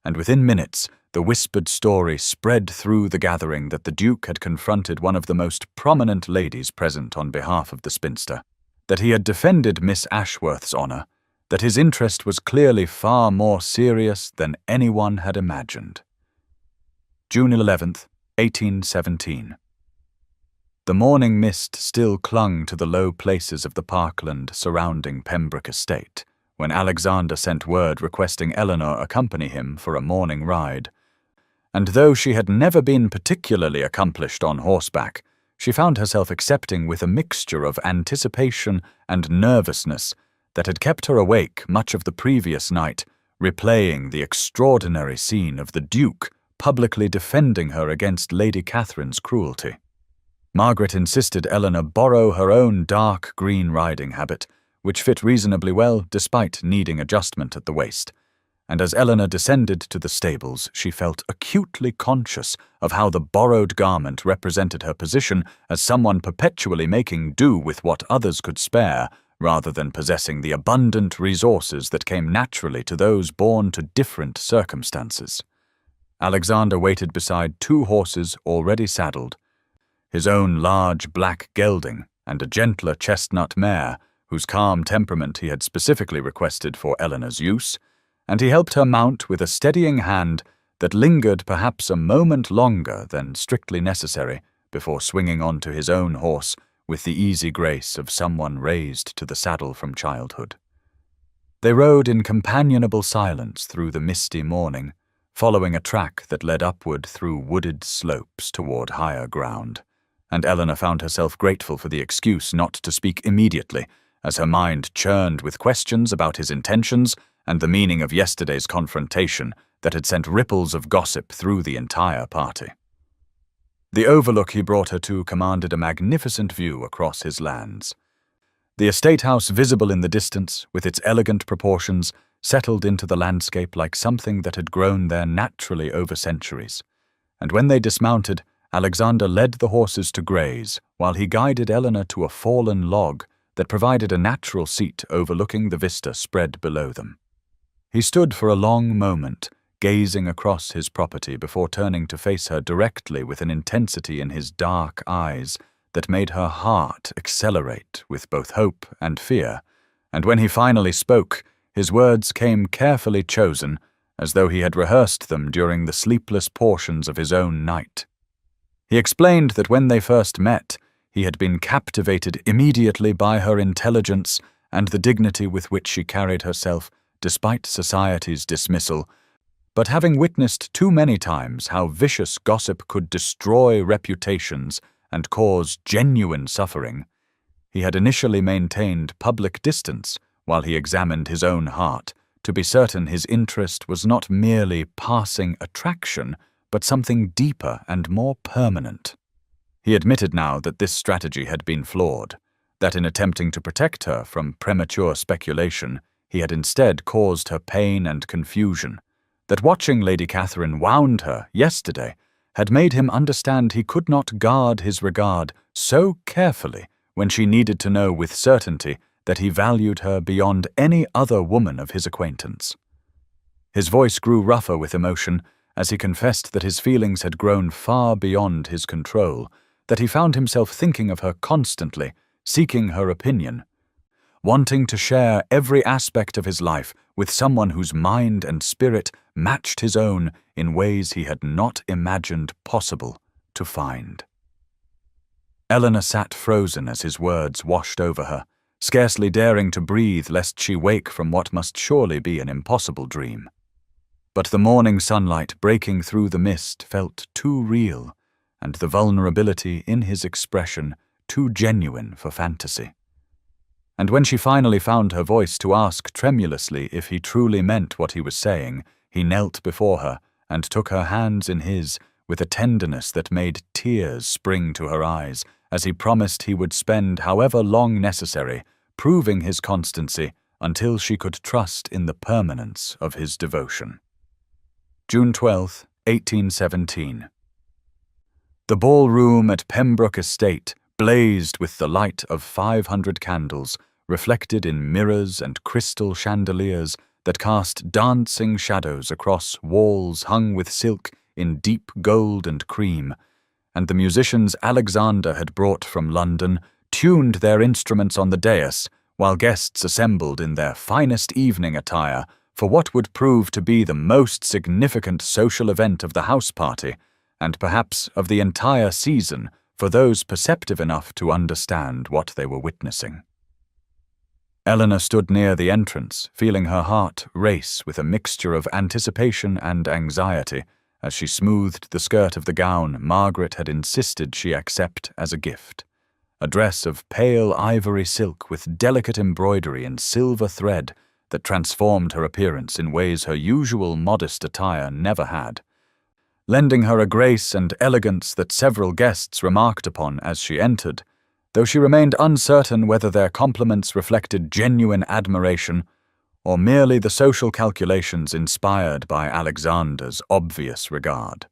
and within minutes the whispered story spread through the gathering that the Duke had confronted one of the most prominent ladies present on behalf of the Spinster, that he had defended Miss Ashworth's honour, that his interest was clearly far more serious than anyone had imagined. June 11th, 1817. The morning mist still clung to the low places of the parkland surrounding Pembroke Estate, when Alexander sent word requesting Eleanor accompany him for a morning ride. And though she had never been particularly accomplished on horseback, she found herself accepting with a mixture of anticipation and nervousness that had kept her awake much of the previous night, replaying the extraordinary scene of the Duke publicly defending her against Lady Catherine's cruelty. Margaret insisted Eleanor borrow her own dark green riding habit, which fit reasonably well despite needing adjustment at the waist, and as Eleanor descended to the stables she felt acutely conscious of how the borrowed garment represented her position as someone perpetually making do with what others could spare, rather than possessing the abundant resources that came naturally to those born to different circumstances. Alexander waited beside two horses already saddled, his own large black gelding and a gentler chestnut mare, whose calm temperament he had specifically requested for Eleanor's use, and he helped her mount with a steadying hand that lingered perhaps a moment longer than strictly necessary before swinging on to his own horse with the easy grace of someone raised to the saddle from childhood. They rode in companionable silence through the misty morning, following a track that led upward through wooded slopes toward higher ground, and Eleanor found herself grateful for the excuse not to speak immediately, as her mind churned with questions about his intentions and the meaning of yesterday's confrontation that had sent ripples of gossip through the entire party. The overlook he brought her to commanded a magnificent view across his lands. The estate house visible in the distance, with its elegant proportions, settled into the landscape like something that had grown there naturally over centuries, and when they dismounted, Alexander led the horses to graze, while he guided Eleanor to a fallen log that provided a natural seat overlooking the vista spread below them. He stood for a long moment, gazing across his property before turning to face her directly with an intensity in his dark eyes that made her heart accelerate with both hope and fear, and when he finally spoke, his words came carefully chosen, as though he had rehearsed them during the sleepless portions of his own night. He explained that when they first met, he had been captivated immediately by her intelligence and the dignity with which she carried herself despite society's dismissal, but having witnessed too many times how vicious gossip could destroy reputations and cause genuine suffering, he had initially maintained public distance while he examined his own heart, to be certain his interest was not merely passing attraction, but something deeper and more permanent. He admitted now that this strategy had been flawed, that in attempting to protect her from premature speculation, he had instead caused her pain and confusion, that watching Lady Catherine wound her yesterday had made him understand he could not guard his regard so carefully when she needed to know with certainty that he valued her beyond any other woman of his acquaintance. His voice grew rougher with emotion as he confessed that his feelings had grown far beyond his control, that he found himself thinking of her constantly, seeking her opinion, wanting to share every aspect of his life with someone whose mind and spirit matched his own in ways he had not imagined possible to find. Eleanor sat frozen as his words washed over her, scarcely daring to breathe lest she wake from what must surely be an impossible dream. But the morning sunlight breaking through the mist felt too real, and the vulnerability in his expression too genuine for fantasy. And when she finally found her voice to ask tremulously if he truly meant what he was saying, he knelt before her and took her hands in his with a tenderness that made tears spring to her eyes, as he promised he would spend however long necessary proving his constancy until she could trust in the permanence of his devotion. June 12, 1817. The ballroom at Pembroke Estate blazed with the light of 500 candles, reflected in mirrors and crystal chandeliers that cast dancing shadows across walls hung with silk in deep gold and cream, and the musicians Alexander had brought from London tuned their instruments on the dais, while guests assembled in their finest evening attire for what would prove to be the most significant social event of the house party, and perhaps of the entire season for those perceptive enough to understand what they were witnessing. Eleanor stood near the entrance, feeling her heart race with a mixture of anticipation and anxiety as she smoothed the skirt of the gown Margaret had insisted she accept as a gift, a dress of pale ivory silk with delicate embroidery and silver thread that transformed her appearance in ways her usual modest attire never had, lending her a grace and elegance that several guests remarked upon as she entered, though she remained uncertain whether their compliments reflected genuine admiration or merely the social calculations inspired by Alexander's obvious regard.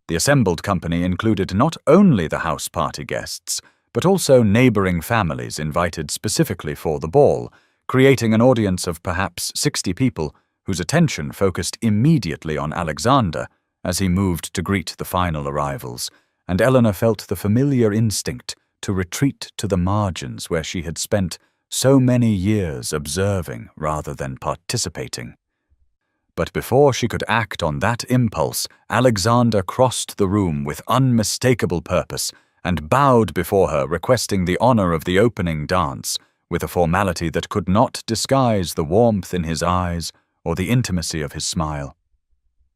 The assembled company included not only the house party guests, but also neighboring families invited specifically for the ball, creating an audience of perhaps 60 people whose attention focused immediately on Alexander as he moved to greet the final arrivals, and Eleanor felt the familiar instinct to retreat to the margins where she had spent so many years observing rather than participating. But before she could act on that impulse, Alexander crossed the room with unmistakable purpose and bowed before her, requesting the honor of the opening dance, with a formality that could not disguise the warmth in his eyes or the intimacy of his smile.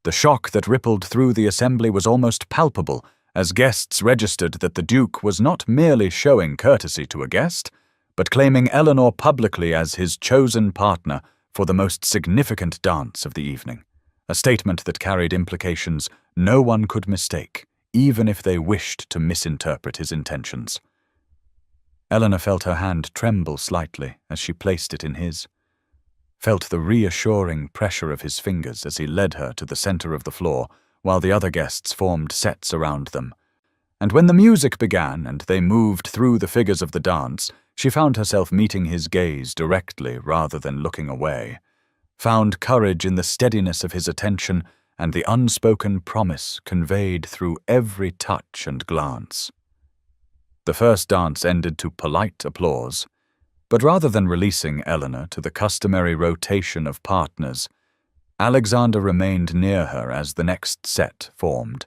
The shock that rippled through the assembly was almost palpable, as guests registered that the Duke was not merely showing courtesy to a guest, but claiming Eleanor publicly as his chosen partner for the most significant dance of the evening, a statement that carried implications no one could mistake, even if they wished to misinterpret his intentions. Eleanor felt her hand tremble slightly as she placed it in his, felt the reassuring pressure of his fingers as he led her to the center of the floor, while the other guests formed sets around them. And when the music began and they moved through the figures of the dance, she found herself meeting his gaze directly rather than looking away, found courage in the steadiness of his attention and the unspoken promise conveyed through every touch and glance. The first dance ended to polite applause, but rather than releasing Eleanor to the customary rotation of partners, Alexander remained near her as the next set formed,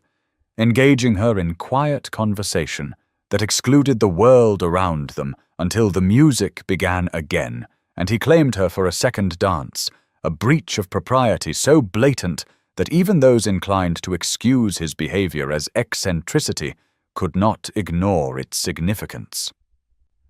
engaging her in quiet conversation that excluded the world around them until the music began again, and he claimed her for a second dance, a breach of propriety so blatant that even those inclined to excuse his behavior as eccentricity could not ignore its significance.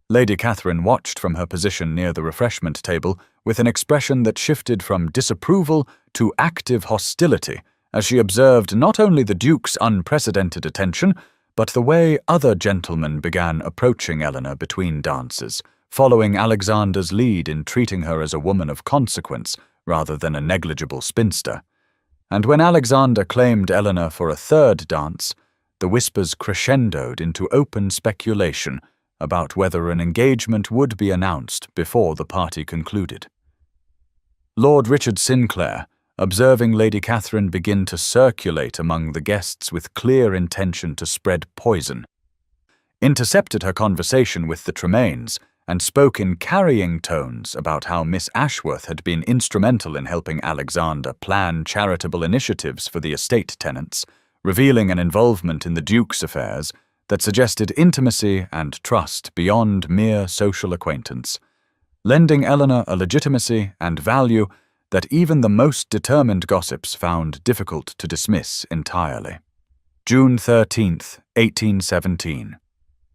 Lady Catherine watched from her position near the refreshment table with an expression that shifted from disapproval to active hostility as she observed not only the Duke's unprecedented attention, but the way other gentlemen began approaching Eleanor between dances, following Alexander's lead in treating her as a woman of consequence rather than a negligible spinster. And when Alexander claimed Eleanor for a third dance, the whispers crescendoed into open speculation about whether an engagement would be announced before the party concluded. Lord Richard Sinclair, observing Lady Catherine begin to circulate among the guests with clear intention to spread poison, intercepted her conversation with the Tremaines and spoke in carrying tones about how Miss Ashworth had been instrumental in helping Alexander plan charitable initiatives for the estate tenants, revealing an involvement in the Duke's affairs that suggested intimacy and trust beyond mere social acquaintance, lending Eleanor a legitimacy and value that even the most determined gossips found difficult to dismiss entirely. June 13th, 1817.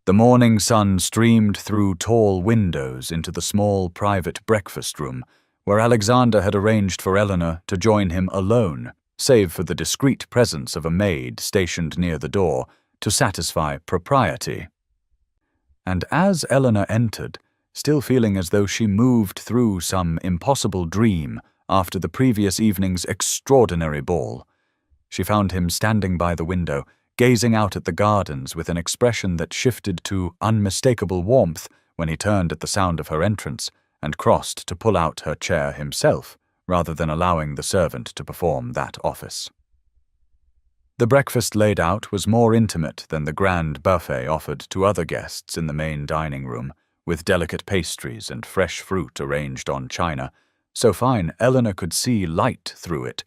The morning sun streamed through tall windows into the small private breakfast room, where Alexander had arranged for Eleanor to join him alone, save for the discreet presence of a maid stationed near the door to satisfy propriety. And as Eleanor entered, still feeling as though she moved through some impossible dream after the previous evening's extraordinary ball, she found him standing by the window, gazing out at the gardens with an expression that shifted to unmistakable warmth when he turned at the sound of her entrance and crossed to pull out her chair himself, rather than allowing the servant to perform that office. The breakfast laid out was more intimate than the grand buffet offered to other guests in the main dining room, with delicate pastries and fresh fruit arranged on china, so fine Eleanor could see light through it,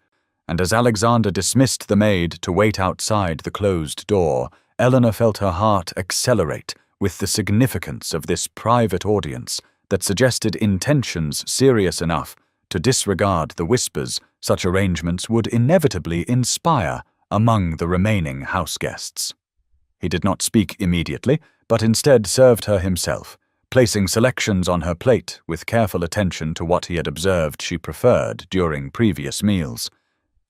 and as Alexander dismissed the maid to wait outside the closed door, Eleanor felt her heart accelerate with the significance of this private audience that suggested intentions serious enough to disregard the whispers such arrangements would inevitably inspire among the remaining house guests. He did not speak immediately, but instead served her himself, placing selections on her plate with careful attention to what he had observed she preferred during previous meals.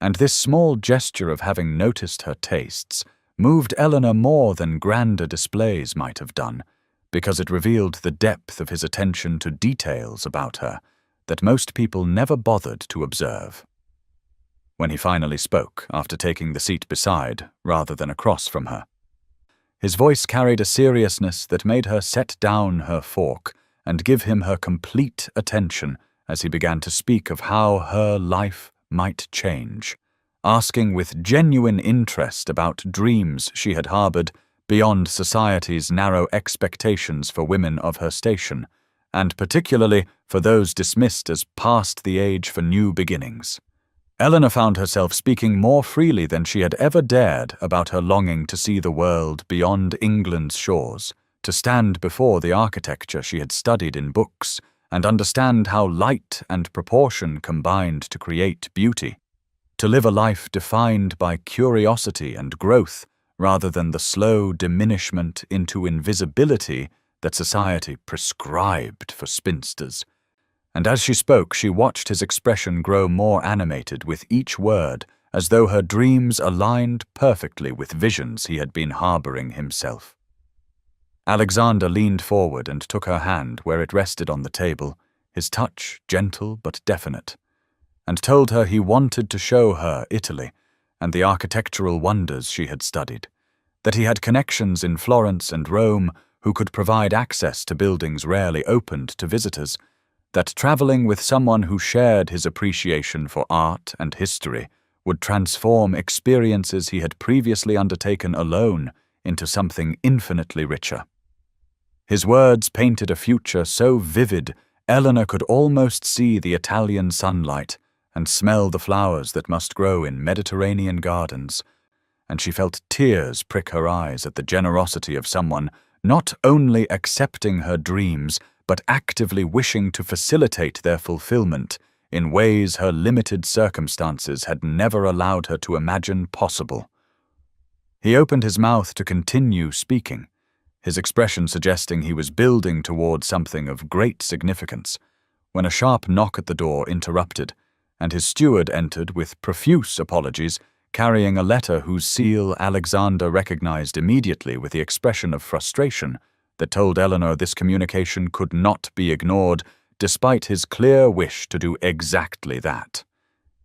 And this small gesture of having noticed her tastes moved Eleanor more than grander displays might have done, because it revealed the depth of his attention to details about her that most people never bothered to observe. When he finally spoke, after taking the seat beside rather than across from her, his voice carried a seriousness that made her set down her fork and give him her complete attention as he began to speak of how her life might change, asking with genuine interest about dreams she had harbored beyond society's narrow expectations for women of her station, and particularly for those dismissed as past the age for new beginnings. Eleanor found herself speaking more freely than she had ever dared about her longing to see the world beyond England's shores, to stand before the architecture she had studied in books, and understand how light and proportion combined to create beauty, to live a life defined by curiosity and growth rather than the slow diminishment into invisibility that society prescribed for spinsters. And as she spoke, she watched his expression grow more animated with each word, as though her dreams aligned perfectly with visions he had been harboring himself. Alexander leaned forward and took her hand where it rested on the table, his touch gentle but definite, and told her he wanted to show her Italy and the architectural wonders she had studied, that he had connections in Florence and Rome who could provide access to buildings rarely opened to visitors, that traveling with someone who shared his appreciation for art and history would transform experiences he had previously undertaken alone into something infinitely richer. His words painted a future so vivid Eleanor could almost see the Italian sunlight and smell the flowers that must grow in Mediterranean gardens, and she felt tears prick her eyes at the generosity of someone not only accepting her dreams but actively wishing to facilitate their fulfillment in ways her limited circumstances had never allowed her to imagine possible. He opened his mouth to continue speaking, his expression suggesting he was building toward something of great significance, when a sharp knock at the door interrupted, and his steward entered with profuse apologies, carrying a letter whose seal Alexander recognized immediately with the expression of frustration that told Eleanor this communication could not be ignored despite his clear wish to do exactly that.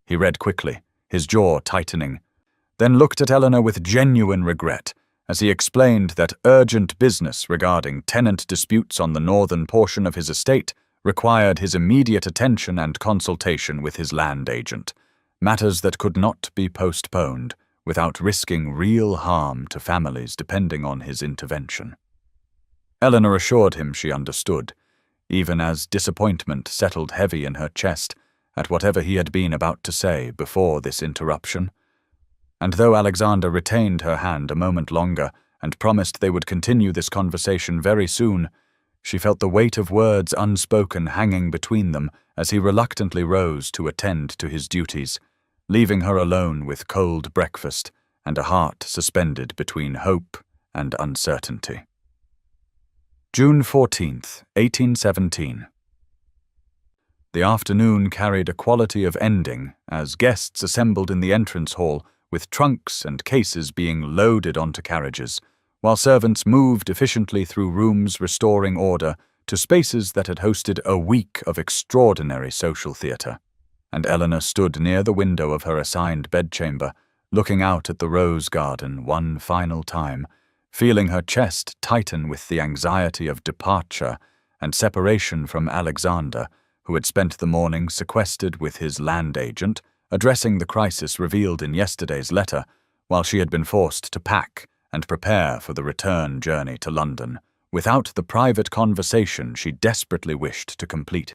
He read quickly, his jaw tightening, then looked at Eleanor with genuine regret, as he explained that urgent business regarding tenant disputes on the northern portion of his estate required his immediate attention and consultation with his land agent, matters that could not be postponed without risking real harm to families depending on his intervention. Eleanor assured him she understood, even as disappointment settled heavy in her chest at whatever he had been about to say before this interruption. And though Alexander retained her hand a moment longer and promised they would continue this conversation very soon, she felt the weight of words unspoken hanging between them as he reluctantly rose to attend to his duties, leaving her alone with cold breakfast and a heart suspended between hope and uncertainty. June 14th, 1817. The afternoon carried a quality of ending as guests assembled in the entrance hall with trunks and cases being loaded onto carriages, while servants moved efficiently through rooms restoring order to spaces that had hosted a week of extraordinary social theatre. And Eleanor stood near the window of her assigned bedchamber, looking out at the rose garden one final time, feeling her chest tighten with the anxiety of departure and separation from Alexander, who had spent the morning sequestered with his land agent, addressing the crisis revealed in yesterday's letter, while she had been forced to pack and prepare for the return journey to London, without the private conversation she desperately wished to complete.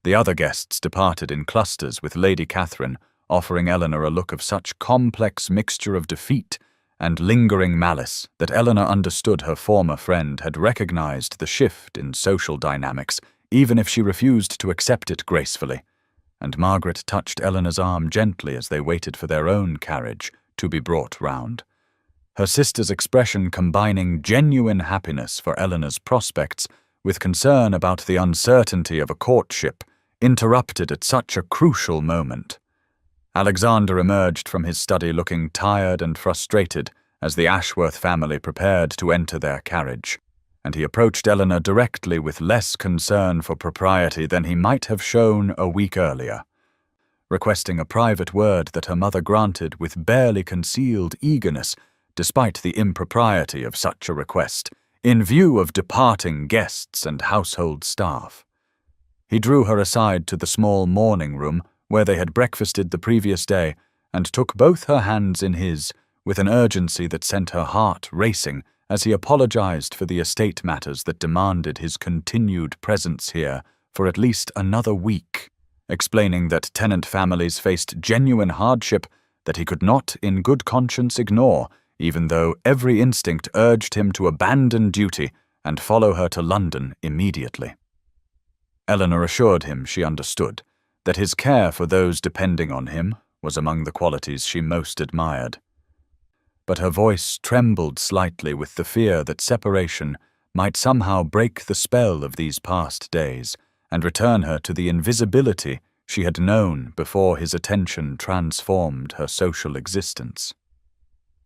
The other guests departed in clusters, with Lady Catherine offering Eleanor a look of such complex mixture of defeat and lingering malice that Eleanor understood her former friend had recognized the shift in social dynamics, even if she refused to accept it gracefully. And Margaret touched Eleanor's arm gently as they waited for their own carriage to be brought round. Her sister's expression combining genuine happiness for Eleanor's prospects with concern about the uncertainty of a courtship, interrupted at such a crucial moment. Alexander emerged from his study looking tired and frustrated as the Ashworth family prepared to enter their carriage, and he approached Eleanor directly with less concern for propriety than he might have shown a week earlier, requesting a private word that her mother granted with barely concealed eagerness, despite the impropriety of such a request, in view of departing guests and household staff. He drew her aside to the small morning room where they had breakfasted the previous day, and took both her hands in his with an urgency that sent her heart racing as he apologized for the estate matters that demanded his continued presence here for at least another week, explaining that tenant families faced genuine hardship that he could not in good conscience ignore, even though every instinct urged him to abandon duty and follow her to London immediately. Eleanor assured him she understood, that his care for those depending on him was among the qualities she most admired. But her voice trembled slightly with the fear that separation might somehow break the spell of these past days and return her to the invisibility she had known before his attention transformed her social existence.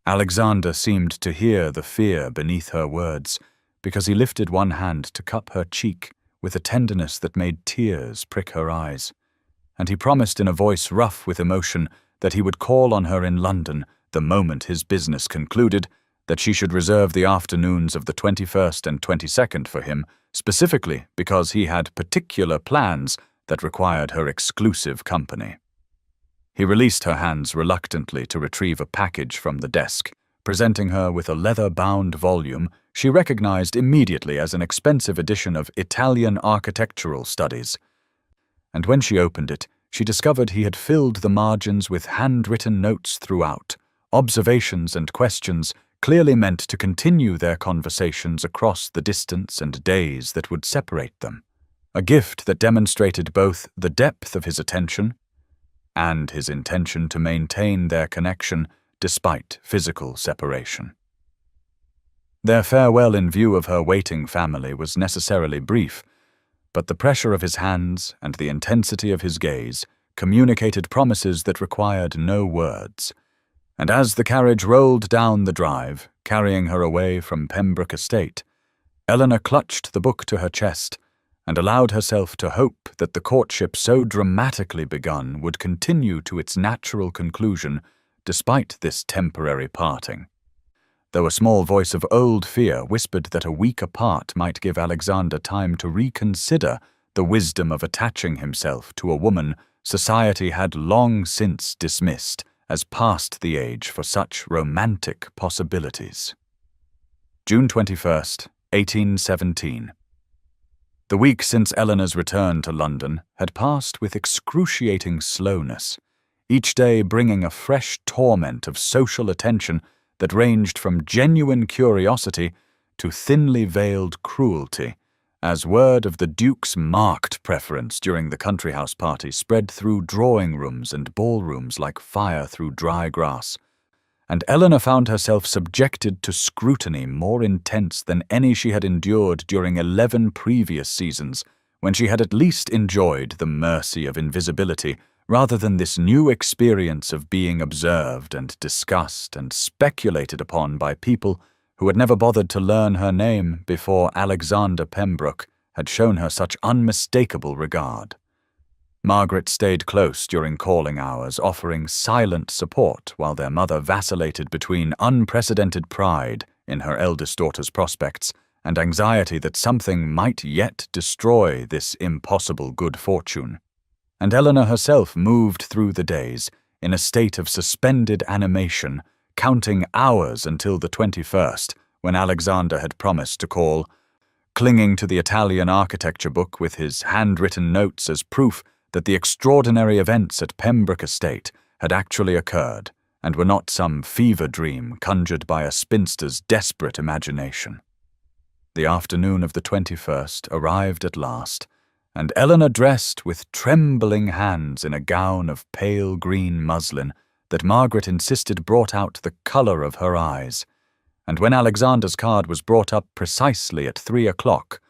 Alexander seemed to hear the fear beneath her words, because he lifted one hand to cup her cheek with a tenderness that made tears prick her eyes, and he promised in a voice rough with emotion that he would call on her in London the moment his business concluded, that she should reserve the afternoons of the 21st and 22nd for him, specifically because he had particular plans that required her exclusive company. He released her hands reluctantly to retrieve a package from the desk, presenting her with a leather-bound volume she recognized immediately as an expensive edition of Italian architectural studies. And when she opened it, she discovered he had filled the margins with handwritten notes throughout, observations and questions clearly meant to continue their conversations across the distance and days that would separate them, a gift that demonstrated both the depth of his attention and his intention to maintain their connection despite physical separation. Their farewell in view of her waiting family was necessarily brief, but the pressure of his hands and the intensity of his gaze communicated promises that required no words, and as the carriage rolled down the drive, carrying her away from Pembroke Estate, Eleanor clutched the book to her chest and allowed herself to hope that the courtship so dramatically begun would continue to its natural conclusion despite this temporary parting. though a small voice of old fear whispered that a week apart might give Alexander time to reconsider the wisdom of attaching himself to a woman society had long since dismissed as past the age for such romantic possibilities. June 21st, 1817. The week since Eleanor's return to London had passed with excruciating slowness, each day bringing a fresh torment of social attention that ranged from genuine curiosity to thinly veiled cruelty, as word of the Duke's marked preference during the country house party spread through drawing rooms and ballrooms like fire through dry grass, and Eleanor found herself subjected to scrutiny more intense than any she had endured during 11 previous seasons, when she had at least enjoyed the mercy of invisibility rather than this new experience of being observed and discussed and speculated upon by people who had never bothered to learn her name before Alexander Pembroke had shown her such unmistakable regard. Margaret stayed close during calling hours, offering silent support while their mother vacillated between unprecedented pride in her eldest daughter's prospects and anxiety that something might yet destroy this impossible good fortune. And Eleanor herself moved through the days in a state of suspended animation, counting hours until the 21st, when Alexander had promised to call, clinging to the Italian architecture book with his handwritten notes as proof that the extraordinary events at Pembroke Estate had actually occurred and were not some fever dream conjured by a spinster's desperate imagination. The afternoon of the 21st arrived at last, and Eleanor, dressed with trembling hands in a gown of pale green muslin that Margaret insisted brought out the colour of her eyes, and when Alexander's card was brought up precisely at 3 o'clock,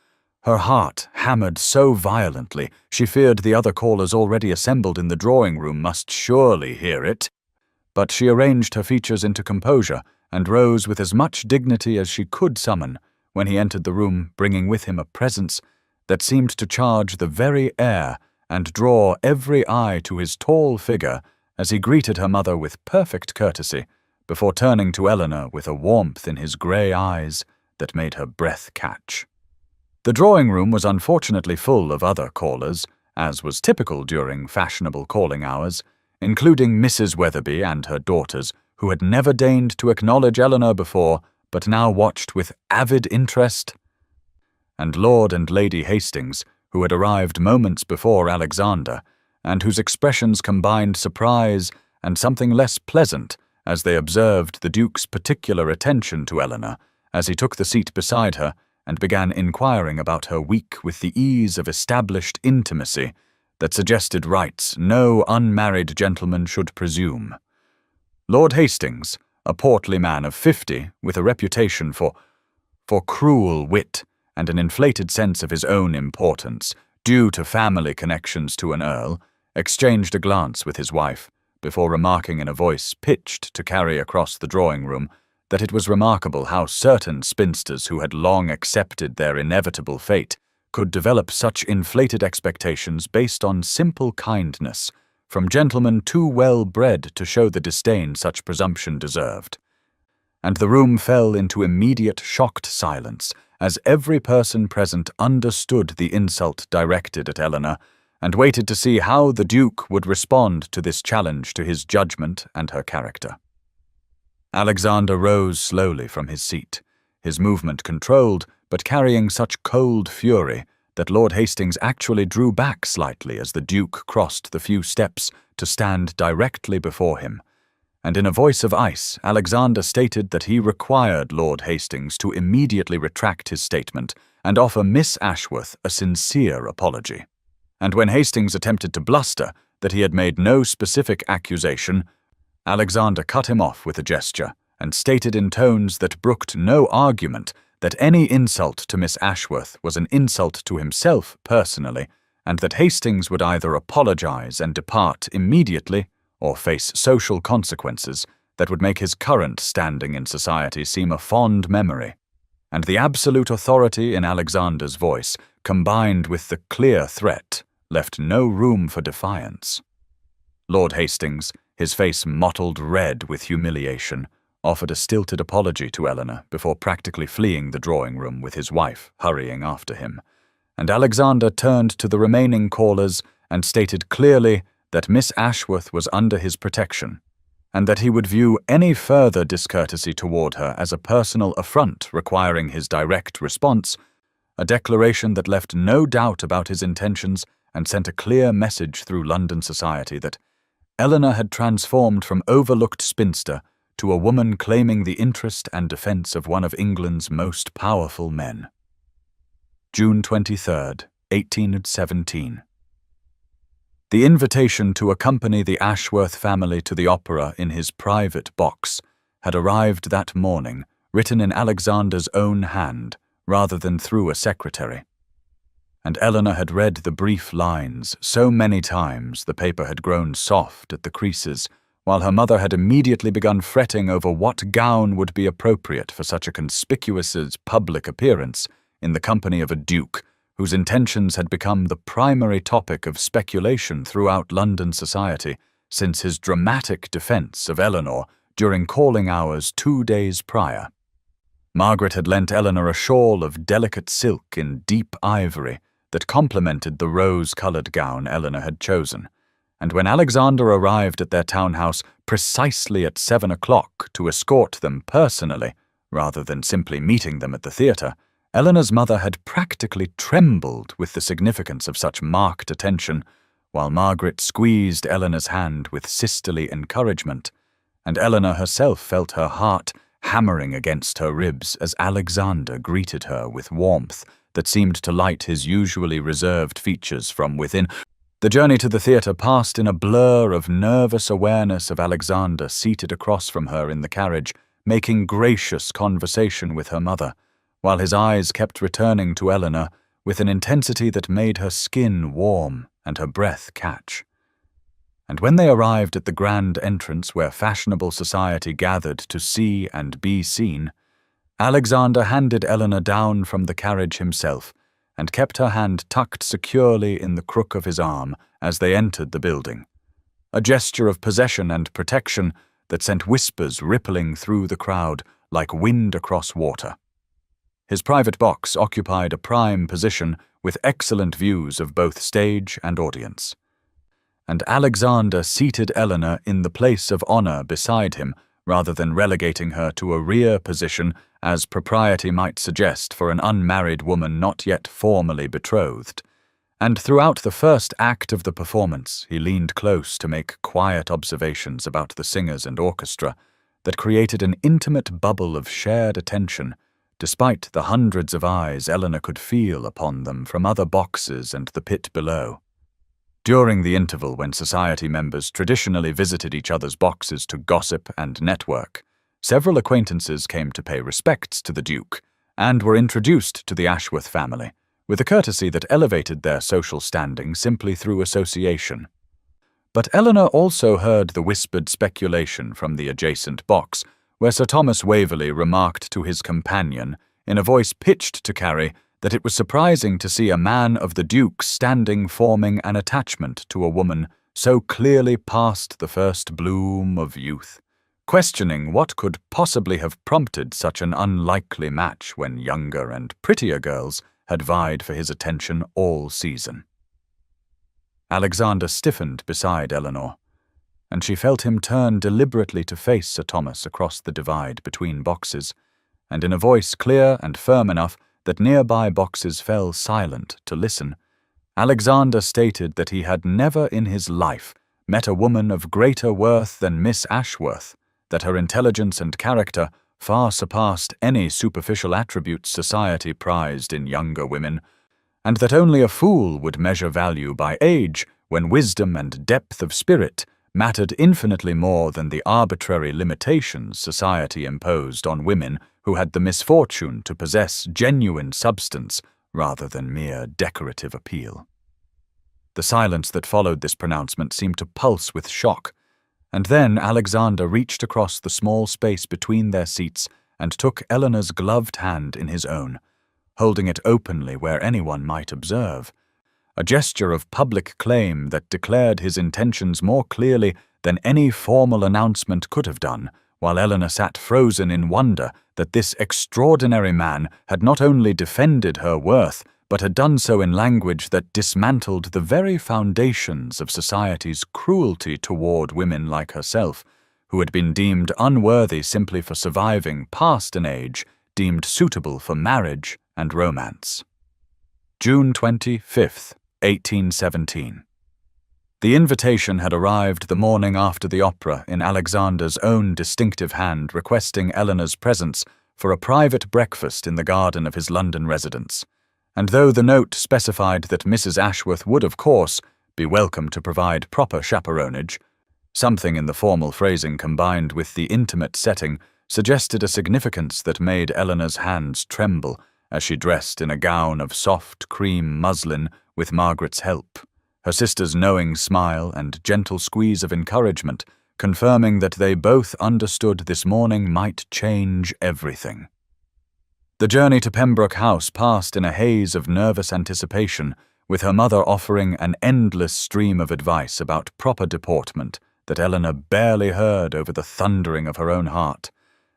her heart hammered so violently she feared the other callers already assembled in the drawing-room must surely hear it. But she arranged her features into composure and rose with as much dignity as she could summon when he entered the room, bringing with him a presence that seemed to charge the very air and draw every eye to his tall figure as he greeted her mother with perfect courtesy, before turning to Eleanor with a warmth in his grey eyes that made her breath catch. The drawing-room was unfortunately full of other callers, as was typical during fashionable calling hours, including Mrs. Weatherby and her daughters, who had never deigned to acknowledge Eleanor before, but now watched with avid interest, and Lord and Lady Hastings, who had arrived moments before Alexander, and whose expressions combined surprise and something less pleasant as they observed the Duke's particular attention to Eleanor as he took the seat beside her and began inquiring about her week with the ease of established intimacy that suggested rights no unmarried gentleman should presume. Lord Hastings, a portly man of 50 with a reputation for cruel wit and an inflated sense of his own importance, due to family connections to an earl, exchanged a glance with his wife, before remarking in a voice pitched to carry across the drawing-room that it was remarkable how certain spinsters who had long accepted their inevitable fate could develop such inflated expectations based on simple kindness, from gentlemen too well bred to show the disdain such presumption deserved. And the room fell into immediate shocked silence, as every person present understood the insult directed at Eleanor, and waited to see how the Duke would respond to this challenge to his judgment and her character. Alexander rose slowly from his seat, his movement controlled, but carrying such cold fury that Lord Hastings actually drew back slightly as the Duke crossed the few steps to stand directly before him, and in a voice of ice Alexander stated that he required Lord Hastings to immediately retract his statement and offer Miss Ashworth a sincere apology. And when Hastings attempted to bluster that he had made no specific accusation, Alexander cut him off with a gesture and stated in tones that brooked no argument that any insult to Miss Ashworth was an insult to himself personally, and that Hastings would either apologize and depart immediately or face social consequences that would make his current standing in society seem a fond memory. And the absolute authority in Alexander's voice, combined with the clear threat, left no room for defiance. Lord Hastings, his face mottled red with humiliation, offered a stilted apology to Eleanor before practically fleeing the drawing room with his wife hurrying after him, and Alexander turned to the remaining callers and stated clearly that Miss Ashworth was under his protection, and that he would view any further discourtesy toward her as a personal affront requiring his direct response, a declaration that left no doubt about his intentions and sent a clear message through London society that Eleanor had transformed from overlooked spinster to a woman claiming the interest and defence of one of England's most powerful men. June 23rd, 1817. The invitation to accompany the Ashworth family to the opera in his private box had arrived that morning, written in Alexander's own hand, rather than through a secretary. And Eleanor had read the brief lines so many times the paper had grown soft at the creases, while her mother had immediately begun fretting over what gown would be appropriate for such a conspicuous public appearance in the company of a duke whose intentions had become the primary topic of speculation throughout London society since his dramatic defence of Eleanor during calling hours 2 days prior. Margaret had lent Eleanor a shawl of delicate silk in deep ivory that complemented the rose-coloured gown Eleanor had chosen, and when Alexander arrived at their townhouse precisely at 7 o'clock to escort them personally, rather than simply meeting them at the theatre, Eleanor's mother had practically trembled with the significance of such marked attention, while Margaret squeezed Eleanor's hand with sisterly encouragement, and Eleanor herself felt her heart hammering against her ribs as Alexander greeted her with warmth that seemed to light his usually reserved features from within. The journey to the theatre passed in a blur of nervous awareness of Alexander seated across from her in the carriage, making gracious conversation with her mother, while his eyes kept returning to Eleanor with an intensity that made her skin warm and her breath catch. And when they arrived at the grand entrance where fashionable society gathered to see and be seen, Alexander handed Eleanor down from the carriage himself and kept her hand tucked securely in the crook of his arm as they entered the building, a gesture of possession and protection that sent whispers rippling through the crowd like wind across water. His private box occupied a prime position with excellent views of both stage and audience, and Alexander seated Eleanor in the place of honour beside him rather than relegating her to a rear position as propriety might suggest for an unmarried woman not yet formally betrothed. And throughout the first act of the performance he leaned close to make quiet observations about the singers and orchestra that created an intimate bubble of shared attention, despite the hundreds of eyes Eleanor could feel upon them from other boxes and the pit below. During the interval when society members traditionally visited each other's boxes to gossip and network, several acquaintances came to pay respects to the Duke and were introduced to the Ashworth family, with a courtesy that elevated their social standing simply through association. But Eleanor also heard the whispered speculation from the adjacent box, where Sir Thomas Waverley remarked to his companion, in a voice pitched to carry, that it was surprising to see a man of the Duke's standing forming an attachment to a woman so clearly past the first bloom of youth, questioning what could possibly have prompted such an unlikely match when younger and prettier girls had vied for his attention all season. Alexander stiffened beside Eleanor, and she felt him turn deliberately to face Sir Thomas across the divide between boxes, and in a voice clear and firm enough that nearby boxes fell silent to listen, Alexander stated that he had never in his life met a woman of greater worth than Miss Ashworth, that her intelligence and character far surpassed any superficial attributes society prized in younger women, and that only a fool would measure value by age when wisdom and depth of spirit mattered infinitely more than the arbitrary limitations society imposed on women who had the misfortune to possess genuine substance rather than mere decorative appeal. The silence that followed this pronouncement seemed to pulse with shock, and then Alexander reached across the small space between their seats and took Eleanor's gloved hand in his own, holding it openly where anyone might observe, a gesture of public claim that declared his intentions more clearly than any formal announcement could have done while Eleanor sat frozen in wonder that this extraordinary man had not only defended her worth, but had done so in language that dismantled the very foundations of society's cruelty toward women like herself, who had been deemed unworthy simply for surviving past an age deemed suitable for marriage and romance. June 25th, 1817. The invitation had arrived the morning after the opera in Alexander's own distinctive hand, requesting Eleanor's presence for a private breakfast in the garden of his London residence. And though the note specified that Mrs. Ashworth would, of course, be welcome to provide proper chaperonage, something in the formal phrasing combined with the intimate setting suggested a significance that made Eleanor's hands tremble as she dressed in a gown of soft cream muslin with Margaret's help, her sister's knowing smile and gentle squeeze of encouragement confirming that they both understood this morning might change everything. The journey to Pembroke House passed in a haze of nervous anticipation, with her mother offering an endless stream of advice about proper deportment that Eleanor barely heard over the thundering of her own heart.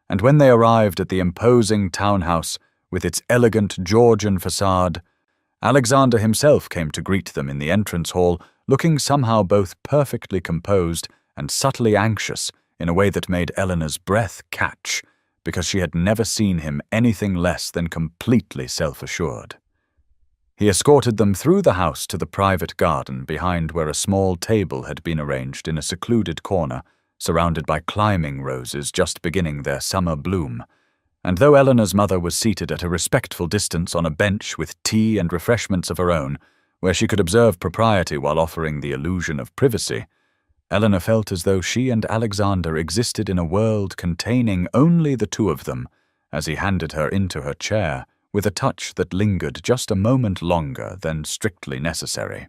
And when they arrived at the imposing townhouse with its elegant Georgian facade, Alexander himself came to greet them in the entrance hall, looking somehow both perfectly composed and subtly anxious in a way that made Eleanor's breath catch, because she had never seen him anything less than completely self-assured. He escorted them through the house to the private garden behind where a small table had been arranged in a secluded corner, surrounded by climbing roses just beginning their summer bloom. And though Eleanor's mother was seated at a respectful distance on a bench with tea and refreshments of her own, where she could observe propriety while offering the illusion of privacy, Eleanor felt as though she and Alexander existed in a world containing only the two of them, as he handed her into her chair with a touch that lingered just a moment longer than strictly necessary.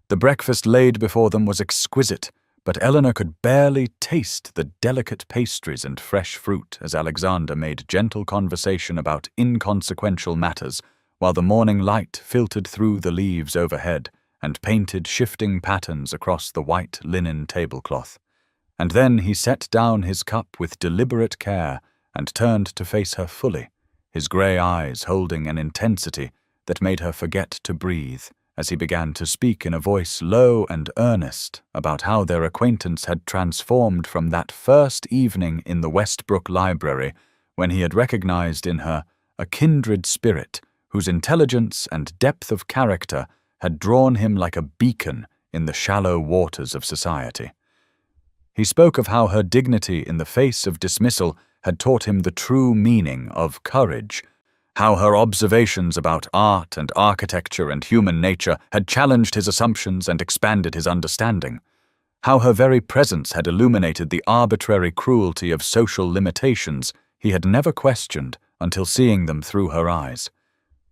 The breakfast laid before them was exquisite, but Eleanor could barely taste the delicate pastries and fresh fruit as Alexander made gentle conversation about inconsequential matters, while the morning light filtered through the leaves overhead and painted shifting patterns across the white linen tablecloth. And then he set down his cup with deliberate care and turned to face her fully, his grey eyes holding an intensity that made her forget to breathe, as he began to speak in a voice low and earnest about how their acquaintance had transformed from that first evening in the Westbrook Library when he had recognized in her a kindred spirit whose intelligence and depth of character had drawn him like a beacon in the shallow waters of society. He spoke of how her dignity in the face of dismissal had taught him the true meaning of courage, how her observations about art and architecture and human nature had challenged his assumptions and expanded his understanding, how her very presence had illuminated the arbitrary cruelty of social limitations he had never questioned until seeing them through her eyes.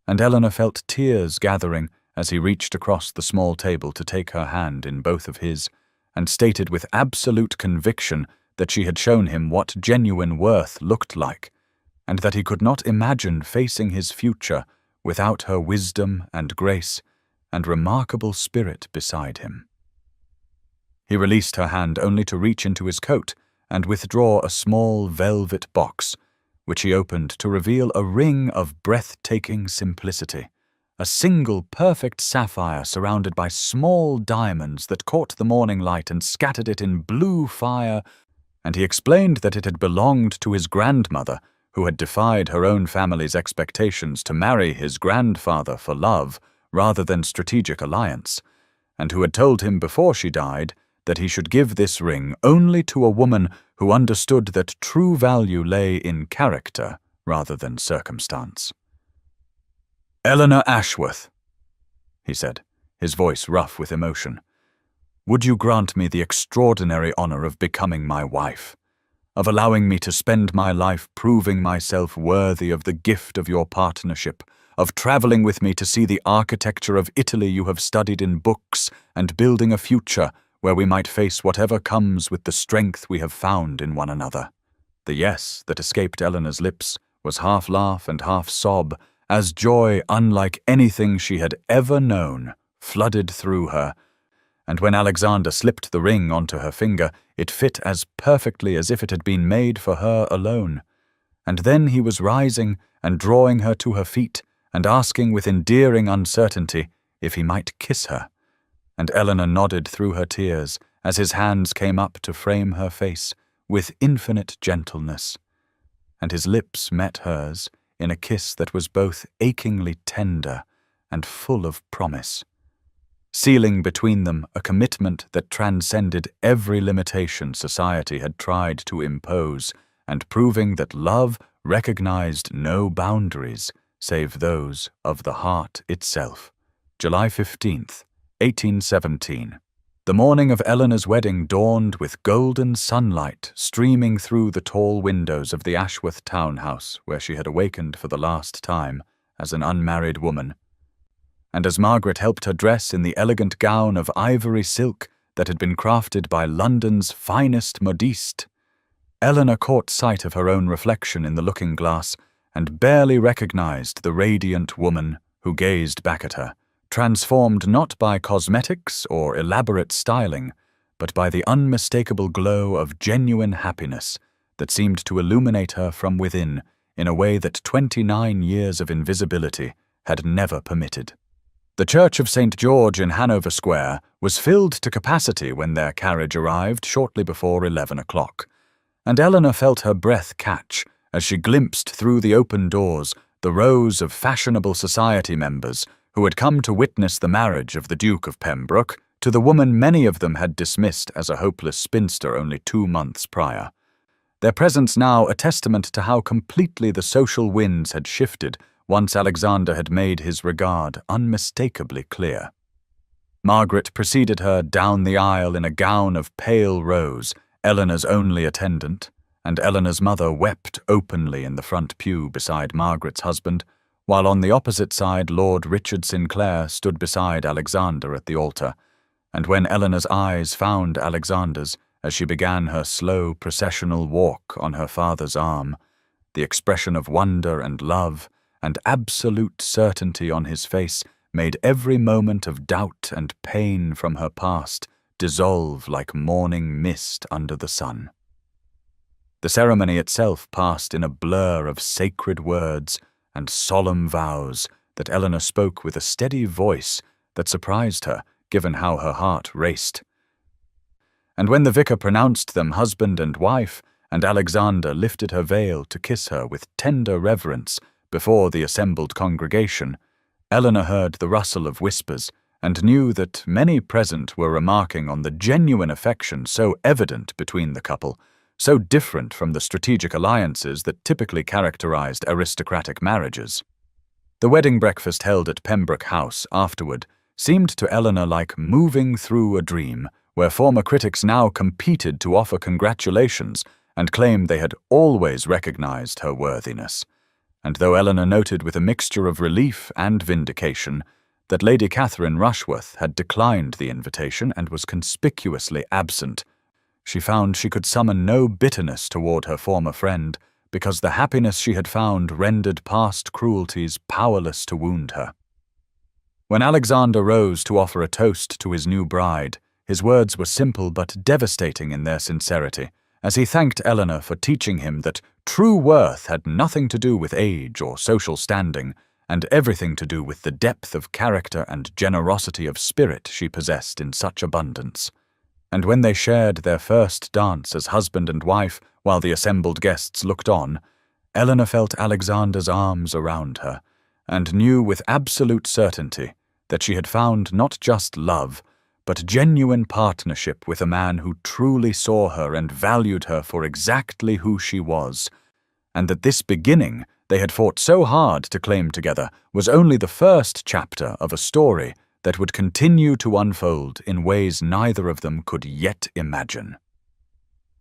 And Eleanor felt tears gathering as he reached across the small table to take her hand in both of his, and stated with absolute conviction that she had shown him what genuine worth looked like, and that he could not imagine facing his future without her wisdom and grace and remarkable spirit beside him. He released her hand only to reach into his coat and withdraw a small velvet box, which he opened to reveal a ring of breathtaking simplicity, a single perfect sapphire surrounded by small diamonds that caught the morning light and scattered it in blue fire, and he explained that it had belonged to his grandmother, who had defied her own family's expectations to marry his grandfather for love rather than strategic alliance, and who had told him before she died that he should give this ring only to a woman who understood that true value lay in character rather than circumstance. "Eleanor Ashworth," he said, his voice rough with emotion, "would you grant me the extraordinary honor of becoming my wife, of allowing me to spend my life proving myself worthy of the gift of your partnership, of traveling with me to see the architecture of Italy you have studied in books, and building a future where we might face whatever comes with the strength we have found in one another?" The yes that escaped Eleanor's lips was half laugh and half sob, as joy unlike anything she had ever known flooded through her, and when Alexander slipped the ring onto her finger, it fit as perfectly as if it had been made for her alone. And then he was rising and drawing her to her feet and asking with endearing uncertainty if he might kiss her. And Eleanor nodded through her tears as his hands came up to frame her face with infinite gentleness. And his lips met hers in a kiss that was both achingly tender and full of promise, sealing between them a commitment that transcended every limitation society had tried to impose, and proving that love recognized no boundaries save those of the heart itself. July 15th, 1817. The morning of Eleanor's wedding dawned with golden sunlight streaming through the tall windows of the Ashworth townhouse where she had awakened for the last time as an unmarried woman. And as Margaret helped her dress in the elegant gown of ivory silk that had been crafted by London's finest modiste, Eleanor caught sight of her own reflection in the looking-glass and barely recognized the radiant woman who gazed back at her, transformed not by cosmetics or elaborate styling, but by the unmistakable glow of genuine happiness that seemed to illuminate her from within in a way that 29 years of invisibility had never permitted. The Church of St. George in Hanover Square was filled to capacity when their carriage arrived shortly before 11 o'clock, and Eleanor felt her breath catch as she glimpsed through the open doors the rows of fashionable society members who had come to witness the marriage of the Duke of Pembroke to the woman many of them had dismissed as a hopeless spinster only 2 months prior. Their presence now a testament to how completely the social winds had shifted once Alexander had made his regard unmistakably clear. Margaret preceded her down the aisle in a gown of pale rose, Eleanor's only attendant, and Eleanor's mother wept openly in the front pew beside Margaret's husband, while on the opposite side Lord Richard Sinclair stood beside Alexander at the altar, and when Eleanor's eyes found Alexander's as she began her slow processional walk on her father's arm, the expression of wonder and love and absolute certainty on his face made every moment of doubt and pain from her past dissolve like morning mist under the sun. The ceremony itself passed in a blur of sacred words and solemn vows that Eleanor spoke with a steady voice that surprised her, given how her heart raced. And when the vicar pronounced them husband and wife, and Alexander lifted her veil to kiss her with tender reverence before the assembled congregation, Eleanor heard the rustle of whispers and knew that many present were remarking on the genuine affection so evident between the couple, so different from the strategic alliances that typically characterized aristocratic marriages. The wedding breakfast held at Pembroke House afterward seemed to Eleanor like moving through a dream, where former critics now competed to offer congratulations and claim they had always recognized her worthiness. And though Eleanor noted with a mixture of relief and vindication that Lady Catherine Rushworth had declined the invitation and was conspicuously absent, she found she could summon no bitterness toward her former friend, because the happiness she had found rendered past cruelties powerless to wound her. When Alexander rose to offer a toast to his new bride, his words were simple but devastating in their sincerity, as he thanked Eleanor for teaching him that true worth had nothing to do with age or social standing, and everything to do with the depth of character and generosity of spirit she possessed in such abundance. And when they shared their first dance as husband and wife while the assembled guests looked on, Eleanor felt Alexander's arms around her, and knew with absolute certainty that she had found not just love, but genuine partnership with a man who truly saw her and valued her for exactly who she was, and that this beginning they had fought so hard to claim together was only the first chapter of a story that would continue to unfold in ways neither of them could yet imagine.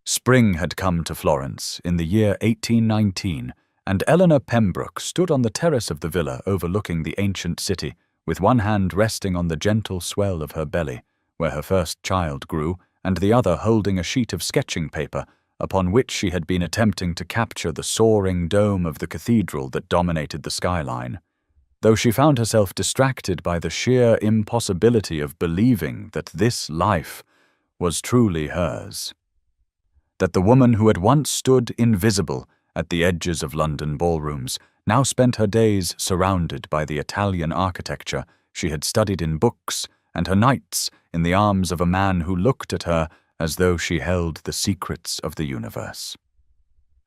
Spring had come to Florence in the year 1819, and Eleanor Pembroke stood on the terrace of the villa overlooking the ancient city, with one hand resting on the gentle swell of her belly, where her first child grew, and the other holding a sheet of sketching paper upon which she had been attempting to capture the soaring dome of the cathedral that dominated the skyline. though she found herself distracted by the sheer impossibility of believing that this life was truly hers. That the woman who had once stood invisible at the edges of London ballrooms now spent her days surrounded by the Italian architecture she had studied in books, and her nights in the arms of a man who looked at her as though she held the secrets of the universe.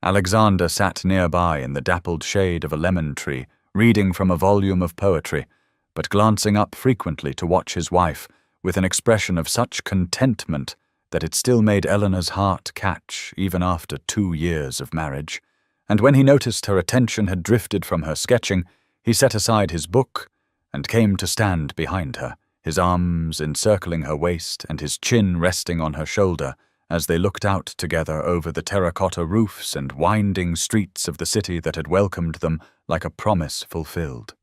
Alexander sat nearby in the dappled shade of a lemon tree, reading from a volume of poetry, but glancing up frequently to watch his wife with an expression of such contentment that it still made Eleanor's heart catch even after 2 years of marriage. And when he noticed her attention had drifted from her sketching, he set aside his book and came to stand behind her, his arms encircling her waist and his chin resting on her shoulder as they looked out together over the terracotta roofs and winding streets of the city that had welcomed them like a promise fulfilled.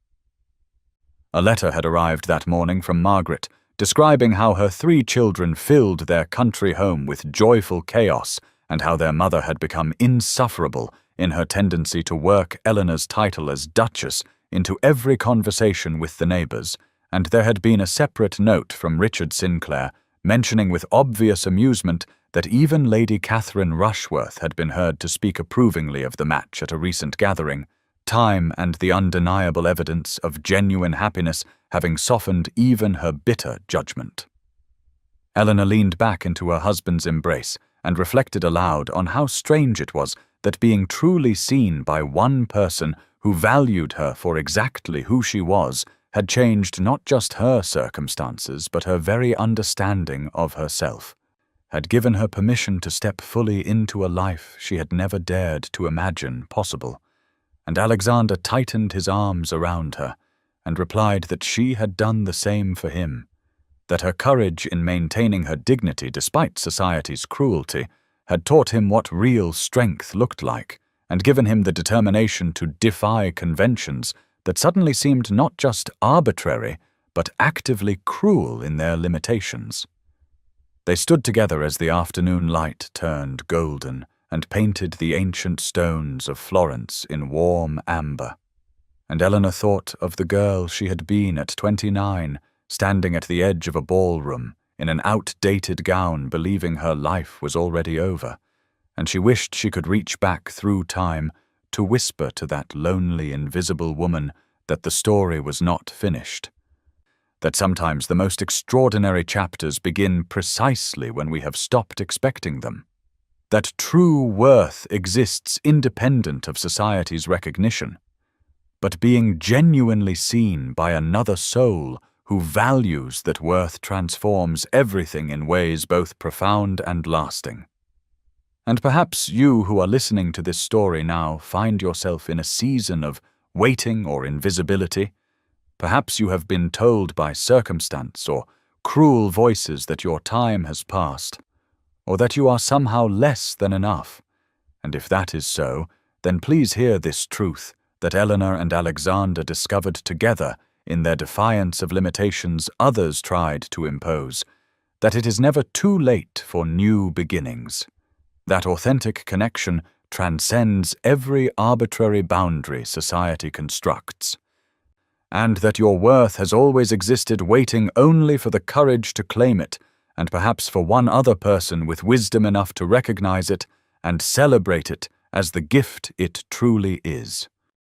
A letter had arrived that morning from Margaret, describing how her 3 children filled their country home with joyful chaos and how their mother had become insufferable in her tendency to work Eleanor's title as Duchess into every conversation with the neighbours, and there had been a separate note from Richard Sinclair mentioning with obvious amusement that even Lady Catherine Rushworth had been heard to speak approvingly of the match at a recent gathering, time and the undeniable evidence of genuine happiness having softened even her bitter judgment. Eleanor leaned back into her husband's embrace and reflected aloud on how strange it was that being truly seen by one person who valued her for exactly who she was had changed not just her circumstances but her very understanding of herself, had given her permission to step fully into a life she had never dared to imagine possible. And Alexander tightened his arms around her and replied that she had done the same for him, that her courage in maintaining her dignity despite society's cruelty had taught him what real strength looked like and given him the determination to defy conventions that suddenly seemed not just arbitrary but actively cruel in their limitations. They stood together as the afternoon light turned golden and painted the ancient stones of Florence in warm amber. And Eleanor thought of the girl she had been at 29, standing at the edge of a ballroom in an outdated gown, believing her life was already over, and she wished she could reach back through time to whisper to that lonely, invisible woman that the story was not finished, that sometimes the most extraordinary chapters begin precisely when we have stopped expecting them, that true worth exists independent of society's recognition, but being genuinely seen by another soul who values that worth transforms everything in ways both profound and lasting. And perhaps you who are listening to this story now find yourself in a season of waiting or invisibility. Perhaps you have been told by circumstance or cruel voices that your time has passed, or that you are somehow less than enough. And if that is so, then please hear this truth that Eleanor and Alexander discovered together in their defiance of limitations others tried to impose, that it is never too late for new beginnings. That authentic connection transcends every arbitrary boundary society constructs, and that your worth has always existed waiting only for the courage to claim it, and perhaps for one other person with wisdom enough to recognize it and celebrate it as the gift it truly is.